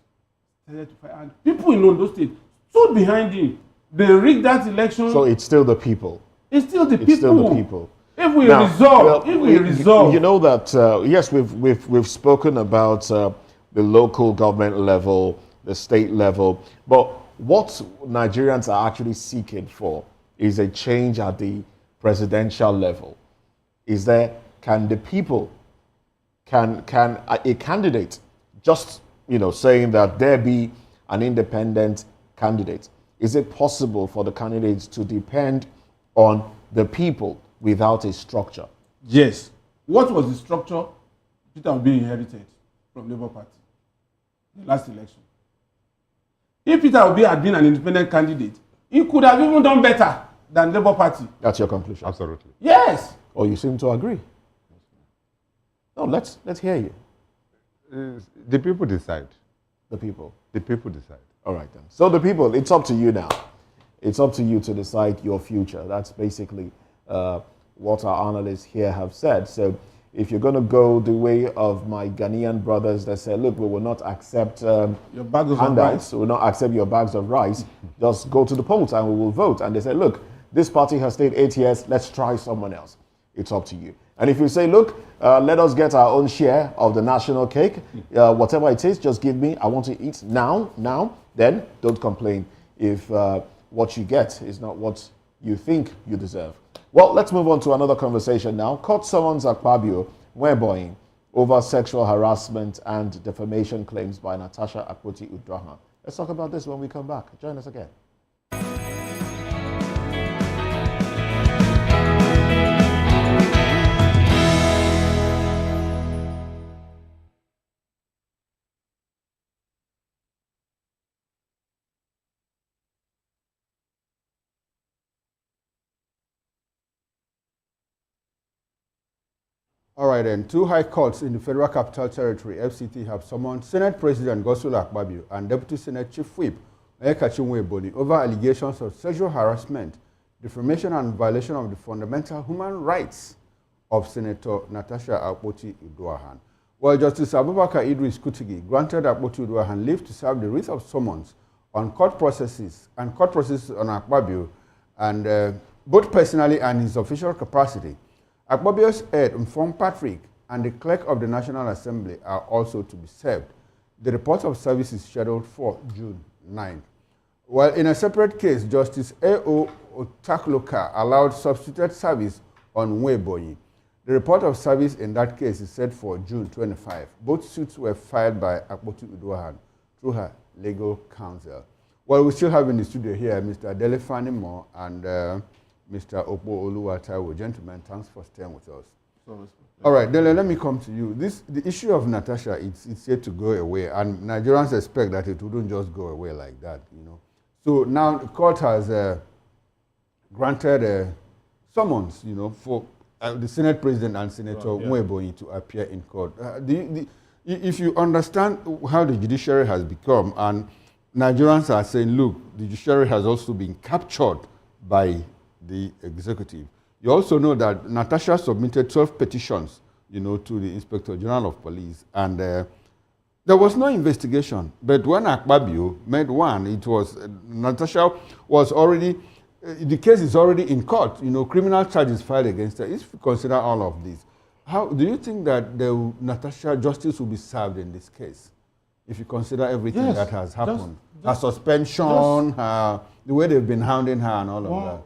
started to fight. And people in Ondo State stood behind him. They rigged that election. So it's still the people. It's still the people. It's still the people. If we now, resolve, you know that yes, we've spoken about the local government level, the state level, but what Nigerians are actually seeking for is a change at the presidential level. Is there, can the people, can a candidate just, saying that there be an independent candidate, is it possible for the candidates to depend on the people without a structure? Yes. What was the structure Peter Obi inherited from Labour Party in the last election? If Peter Obi had been an independent candidate, he could have even done better than Labour Party. That's your conclusion? Absolutely. Yes. Oh, you seem to agree. No, let's hear you. The people decide. The people? The people decide. All right then. So the people, it's up to you now. It's up to you to decide your future. That's basically what our analysts here have said. So if you're going to go the way of my Ghanaian brothers that say, look, we will not accept your bags of handouts, we will not accept your bags of rice, just go to the polls and we will vote. And they say, look, this party has stayed 8 years, let's try someone else. It's up to you. And if you say, look, let us get our own share of the national cake, whatever it is, just give me, I want to eat now, then don't complain if what you get is not what you think you deserve. Well, let's move on to another conversation now. Court summons Akpabio, Nwaebonyi, over sexual harassment and defamation claims by Natasha Akpoti. Let's talk about this when we come back. Join us again. All right, then. 2 high courts in the Federal Capital Territory, FCT, have summoned Senate President Godswill Akpabio and Deputy Senate Chief Whip Amaechi and Wike over allegations of sexual harassment, defamation, and violation of the fundamental human rights of Senator Natasha Akpoti. Well, Justice Abubakar Idris Kutigi granted Akpoti leave to serve the writ of summons on court processes on Akpabio, and both personally and his official capacity. Akpabio's aide, Mfong Patrick, and the clerk of the National Assembly are also to be served. The report of service is scheduled for June 9th. While in a separate case, Justice A.O. Otakloka allowed substituted service on Nwaebonyi. The report of service in that case is set for June 25. Both suits were filed by Akpoti Uduahan through her legal counsel. Well, we still have in the studio here Mr. Delefani Moore and Mr. Opo Oluwataiwo. Gentlemen, thanks for staying with us. All right, Dele, let me come to you. The issue of Natasha, it's yet to go away, and Nigerians expect that it wouldn't just go away like that, So now the court has granted summons, for the Senate President and Senator Nwaebonyi to appear in court. If you understand how the judiciary has become, and Nigerians are saying, look, the judiciary has also been captured by the executive. You also know that Natasha submitted 12 petitions, to the Inspector General of Police, and there was no investigation. But when Akpabio made one, it was Natasha was already, the case is already in court. Criminal charges filed against her. If you consider all of this, how do you think that Natasha justice will be served in this case? If you consider everything that has happened, her suspension, the way they've been hounding her, and all of that.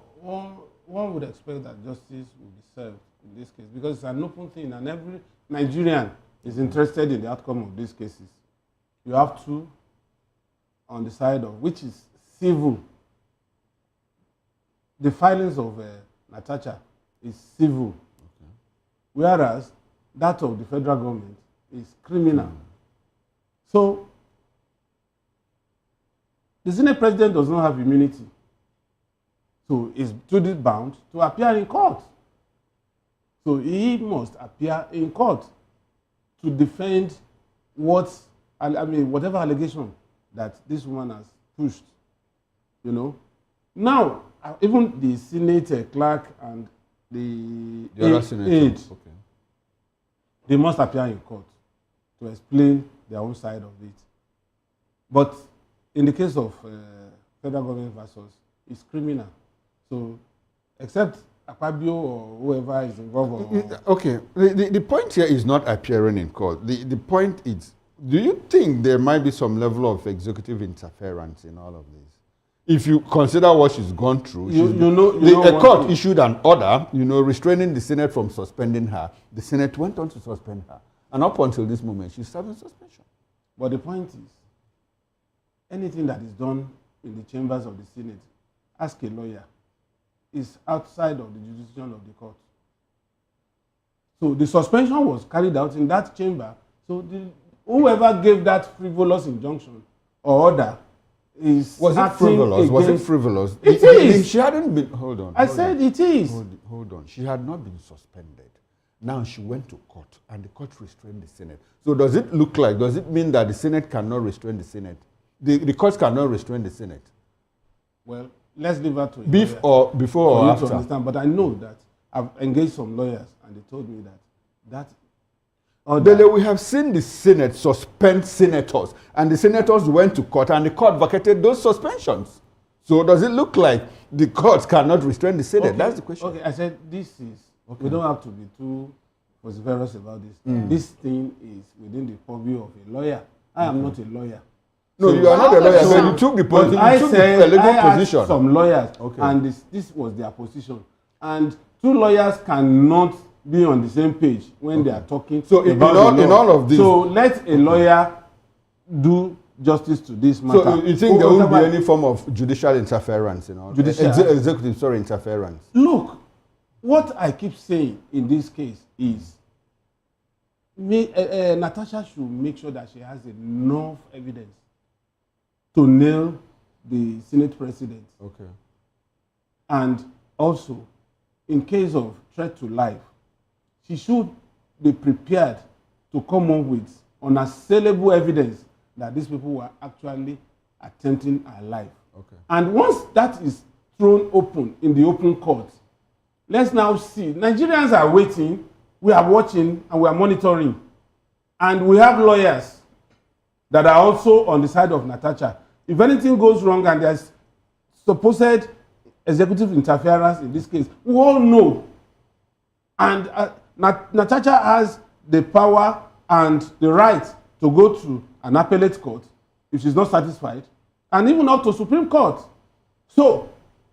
One would expect that justice will be served in this case because it's an open thing and every Nigerian is interested in the outcome of these cases. You have two on the side of which is civil. The filings of Natasha is civil, whereas that of the federal government is criminal. So the Senate President does not have immunity. So is duty bound to appear in court. So he must appear in court to defend whatever allegation that this woman has pushed. You know. Now, even the Senate clerk and the other senator, aide, they must appear in court to explain their own side of it. But in the case of federal government versus, it's criminal. So, except Akpabio or whoever is involved. Okay, the point here is not appearing in court. The point is, do you think there might be some level of executive interference in all of this? If you consider what she's gone through, the court issued an order, restraining the Senate from suspending her. The Senate went on to suspend her. And up until this moment, she's serving suspension. But the point is, anything that is done in the chambers of the Senate, ask a lawyer, is outside of the jurisdiction of the court. So the suspension was carried out in that chamber. So whoever gave that frivolous injunction or order is Was it frivolous? Was it frivolous? It is. She hadn't been. Hold on. I said it is. Hold on. She had not been suspended. Now she went to court, and the court restrained the Senate. So does it mean that the Senate cannot restrain the Senate? The courts cannot restrain the Senate? Well, let's leave that to it. Before or after? To understand, but I know that I've engaged some lawyers, and they told me that we have seen the Senate suspend senators, and the senators went to court, and the court vacated those suspensions. So does it look like the courts cannot restrain the Senate? Okay. That's the question. Okay, I said this is, we don't have to be too vociferous about this. This thing is within the purview of a lawyer. I am not a lawyer. No, so you are not a lawyer, but you took the position. I asked some lawyers, and this was their position. And two lawyers cannot be on the same page when they are talking. So in all of this, so let a lawyer do justice to this matter. So you think there won't be any form of judicial interference, executive interference? Look, what I keep saying in this case is, Natasha should make sure that she has enough evidence to nail the Senate president. Okay. And also, in case of threat to life, she should be prepared to come up with unassailable evidence that these people were actually attempting her life. Okay. And once that is thrown open in the open court, let's now see. Nigerians are waiting, we are watching, and we are monitoring. And we have lawyers that are also on the side of Natasha. If anything goes wrong and there's supposed executive interference in this case, we all know. And Natasha has the power and the right to go to an appellate court if she's not satisfied, and even up to Supreme Court. So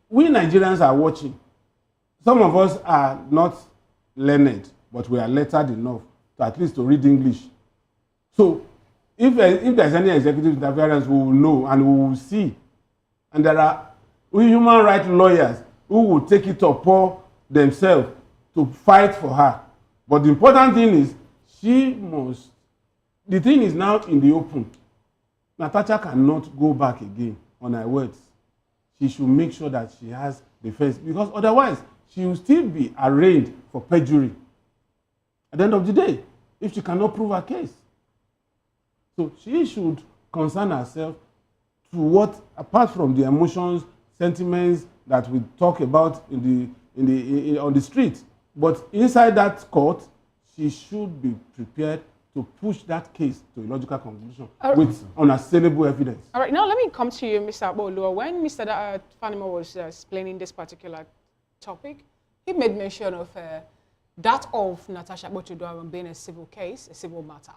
we Nigerians are watching. Some of us are not learned, but we are lettered enough to at least to read English. So if there's any executive interference, we will know and we will see. And there are human rights lawyers who will take it upon themselves to fight for her. But the important thing is, the thing is now in the open. Natasha cannot go back again on her words. She should make sure that she has defense, because otherwise she will still be arraigned for perjury at the end of the day if she cannot prove her case. So she should concern herself to what, apart from the emotions, sentiments that we talk about on the street, but inside that court, she should be prepared to push that case to a logical conclusion with unassailable evidence. All right, now let me come to you, Mr. Akpabio. When Mr. Fanima was explaining this particular topic, he made mention of that of Natasha Akpoti being a civil case, a civil matter.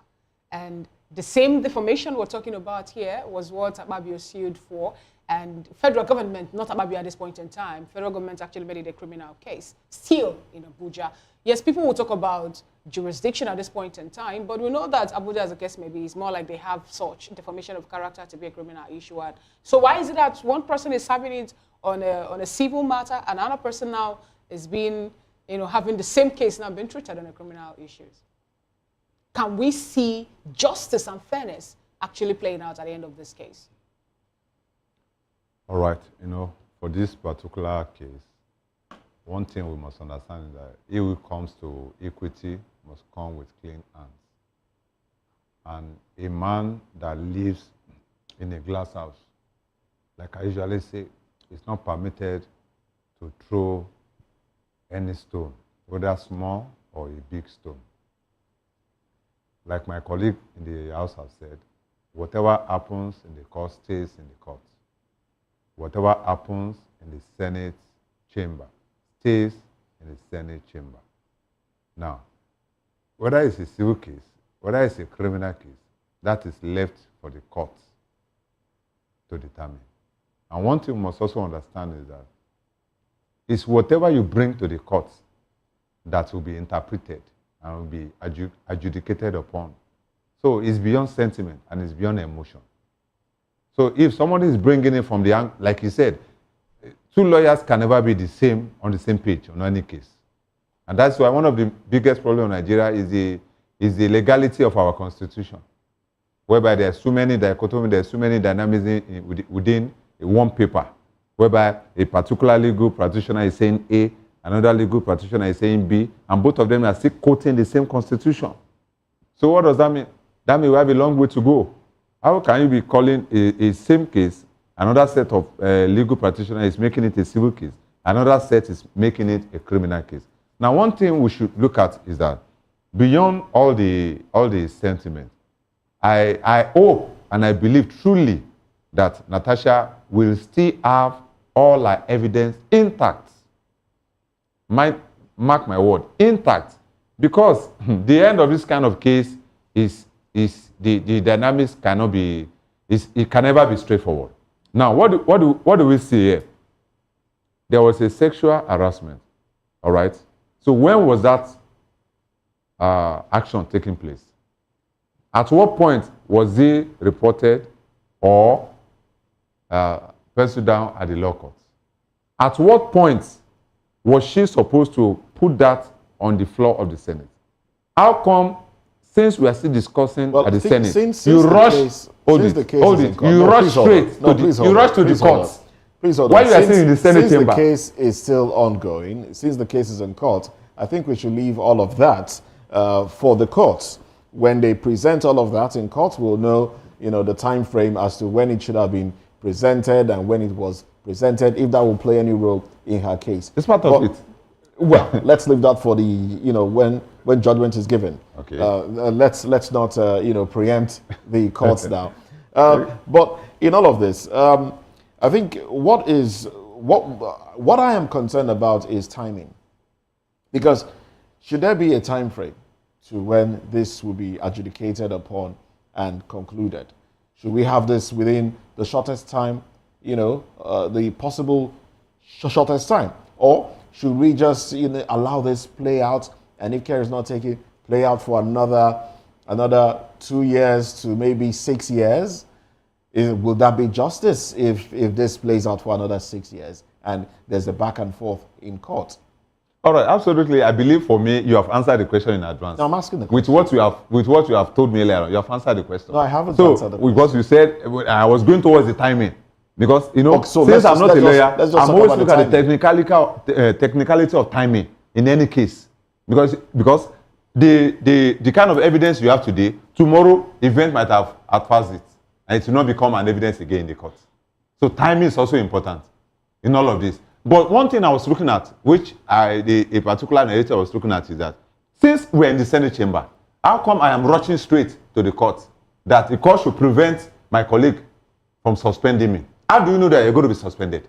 And the same defamation we're talking about here was what Akpabio sued for. And federal government, not Akpabio at this point in time, federal government actually made it a criminal case, still in Abuja. Yes, people will talk about jurisdiction at this point in time, but we know that Abuja, as a case maybe, is more like they have such defamation of character to be a criminal issue. And so why is it that one person is having it on a civil matter, and another person now is being, having the same case now being treated on a criminal issues? Can we see justice and fairness actually playing out at the end of this case? All right, for this particular case, one thing we must understand is that if it comes to equity, must come with clean hands. And a man that lives in a glass house, like I usually say, it's not permitted to throw any stone, whether small or a big stone. Like my colleague in the House has said, whatever happens in the court stays in the court. Whatever happens in the Senate chamber stays in the Senate chamber. Now, whether it's a civil case, whether it's a criminal case, that is left for the courts to determine. And one thing we must also understand is that it's whatever you bring to the courts that will be interpreted and will be adjudicated upon. So it's beyond sentiment and it's beyond emotion. So if somebody is bringing it from the, like you said, two lawyers can never be the same on the same page on any case. And that's why one of the biggest problems in Nigeria is the legality of our constitution, whereby there's so many dichotomy, there's so many dynamics within one paper, whereby a particular legal practitioner is saying A, another legal practitioner is saying B, and both of them are still quoting the same constitution. So what does that mean? That means we have a long way to go. How can you be calling a same case, another set of legal practitioners is making it a civil case, another set is making it a criminal case? Now, one thing we should look at is that beyond all the sentiment, I hope and I believe truly that Natasha will still have all her evidence intact. Mark my word, intact. Because the end of this kind of case is the dynamics cannot be, it can never be straightforward. Now, what do we see here? There was a sexual harassment, all right? So when was that action taking place? At what point was he reported or penciled down at the law courts? At what point was she supposed to put that on the floor of the Senate? How come, since we are still discussing at the Senate, you rush straight to the courts? Please hold on. While you are sitting in the Senate chamber. Since the case is still ongoing, since the case is in court, I think we should leave all of that for the courts. When they present all of that in court, we'll know, the time frame as to when it should have been presented and when it was presented, if that will play any role in her case. It's part of it. Well, let's leave that for the, when judgment is given. Okay. Let's not, preempt the courts now. But in all of this, I think what I am concerned about is timing. Because should there be a time frame to when this will be adjudicated upon and concluded? Should we have this within the shortest time, the possible shortest time? Or should we just allow this play out, and if care is not taken, play out for another 2 years to maybe 6 years? Will that be justice if this plays out for another 6 years and there's a back and forth in court? All right, absolutely. I believe for me, you have answered the question in advance. No, I'm asking the question. With what you have told me earlier, you have answered the question. No, I haven't answered the question. Because you said, I was going towards the timing. Because, since I'm not a lawyer, I'm always looking at the technicality of timing in any case. Because the kind of evidence you have today, tomorrow, event might have advanced it. And it will not become an evidence again in the court. So timing is also important in all of this. But one thing I was looking at, which a particular narrator was looking at, is that since we're in the Senate chamber, how come I am rushing straight to the court that the court should prevent my colleague from suspending me? How do you know that you're going to be suspended?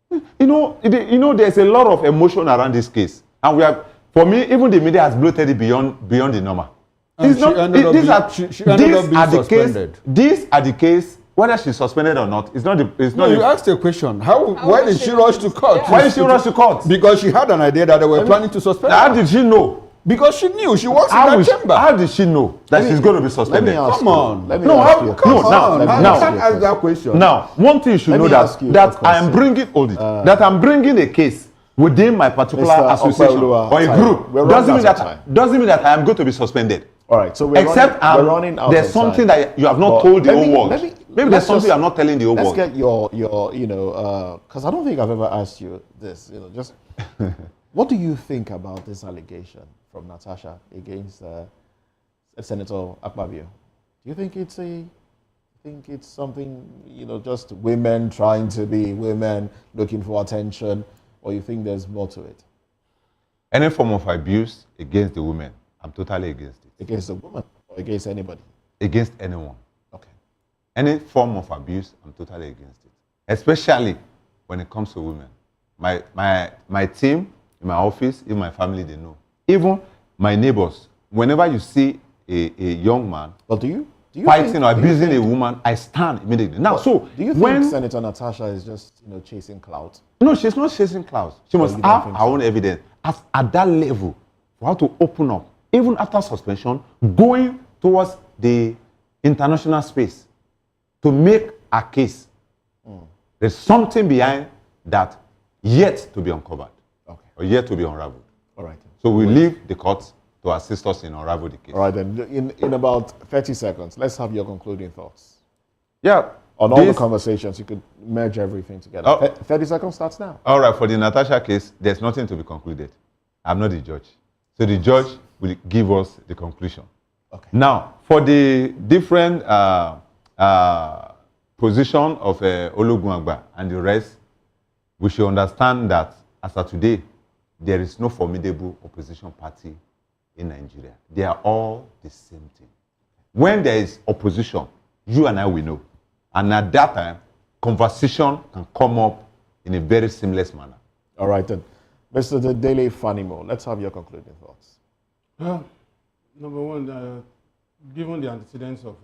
There's a lot of emotion around this case. And for me, even the media has bloated it beyond the normal. These are the case. Whether she's suspended or not, it's not. You asked a question. Why did she rush to court? Why did she rush to court? Because she had an idea that they were planning to suspend her. How did she know? Because she knew. She works in that chamber. How did she know that she's going to be suspended? Come on. Ask that question. Now, one thing you should know that I'm bringing a case within my particular association or a group doesn't mean that I am going to be suspended. All right, so we're running out. There's something that you have not told the whole world. Maybe there's something I'm not telling the whole world. Let's get your because I don't think I've ever asked you this. Just what do you think about this allegation from Natasha against Senator Akpabio? Do you think it's something, just women trying to be women, looking for attention, or you think there's more to it? Any form of abuse against the women, I'm totally against it. Against the woman or against anybody? Against anyone. Okay. Any form of abuse, I'm totally against it. Especially when it comes to women. My team, in my office, in my family, they know. Even my neighbors, whenever you see a young man fighting or abusing a woman, I stand immediately. Now, so do you think Senator Natasha is just chasing clout? No, she's not chasing clout. She must have her own evidence. At that level, for her to open up, even after suspension, going towards the international space to make a case. There's something behind that yet to be uncovered, or yet to be unraveled. All right. So we leave the courts to assist us in unraveling the case. All right, then. In about 30 seconds, let's have your concluding thoughts. Yeah. On all the conversations, you could merge everything together. 30 seconds starts now. All right, for the Natasha case, there's nothing to be concluded. I'm not the judge. So the judge will give us the conclusion. Okay. Now, for the different position of Ologunagba and the rest, we should understand that as of today, there is no formidable opposition party in Nigeria. They are all the same thing. When there is opposition, you and I will know. And at that time, conversation can come up in a very seamless manner. All right, then. Mr. Dele Fanimo, let's have your concluding thoughts. Well, number one, given the antecedents of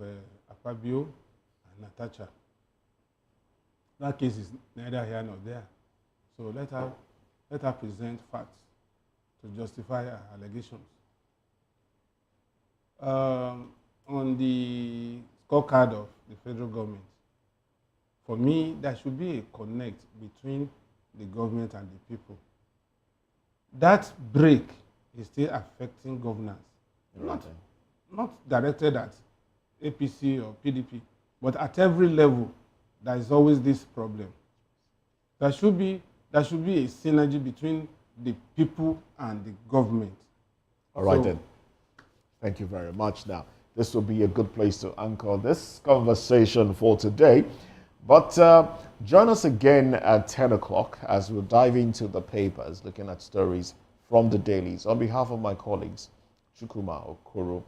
Akpabio and Natasha, that case is neither here nor there. So let her present facts to justify her allegations. On the scorecard of the federal government, for me, there should be a connect between the government and the people. That break is still affecting governance. Not directed at APC or PDP, but at every level, there is always this problem. There should be a synergy between the people and the government. All right, then. Thank you very much. Now, this will be a good place to anchor this conversation for today. But join us again at 10 o'clock as we'll dive into the papers, looking at stories from the dailies. On behalf of my colleagues, Chukwuma Okoro,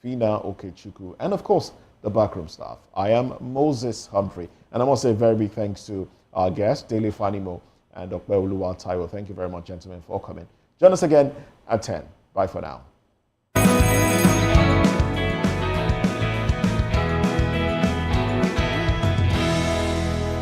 Fina Okechukwu, and of course, the backroom staff, I am Moses Humphrey. And I must say a very big thanks to our guests, Dele Fanimo and Dr. Oluwa Taiwo. Thank you very much, gentlemen, for coming. Join us again at 10. Bye for now.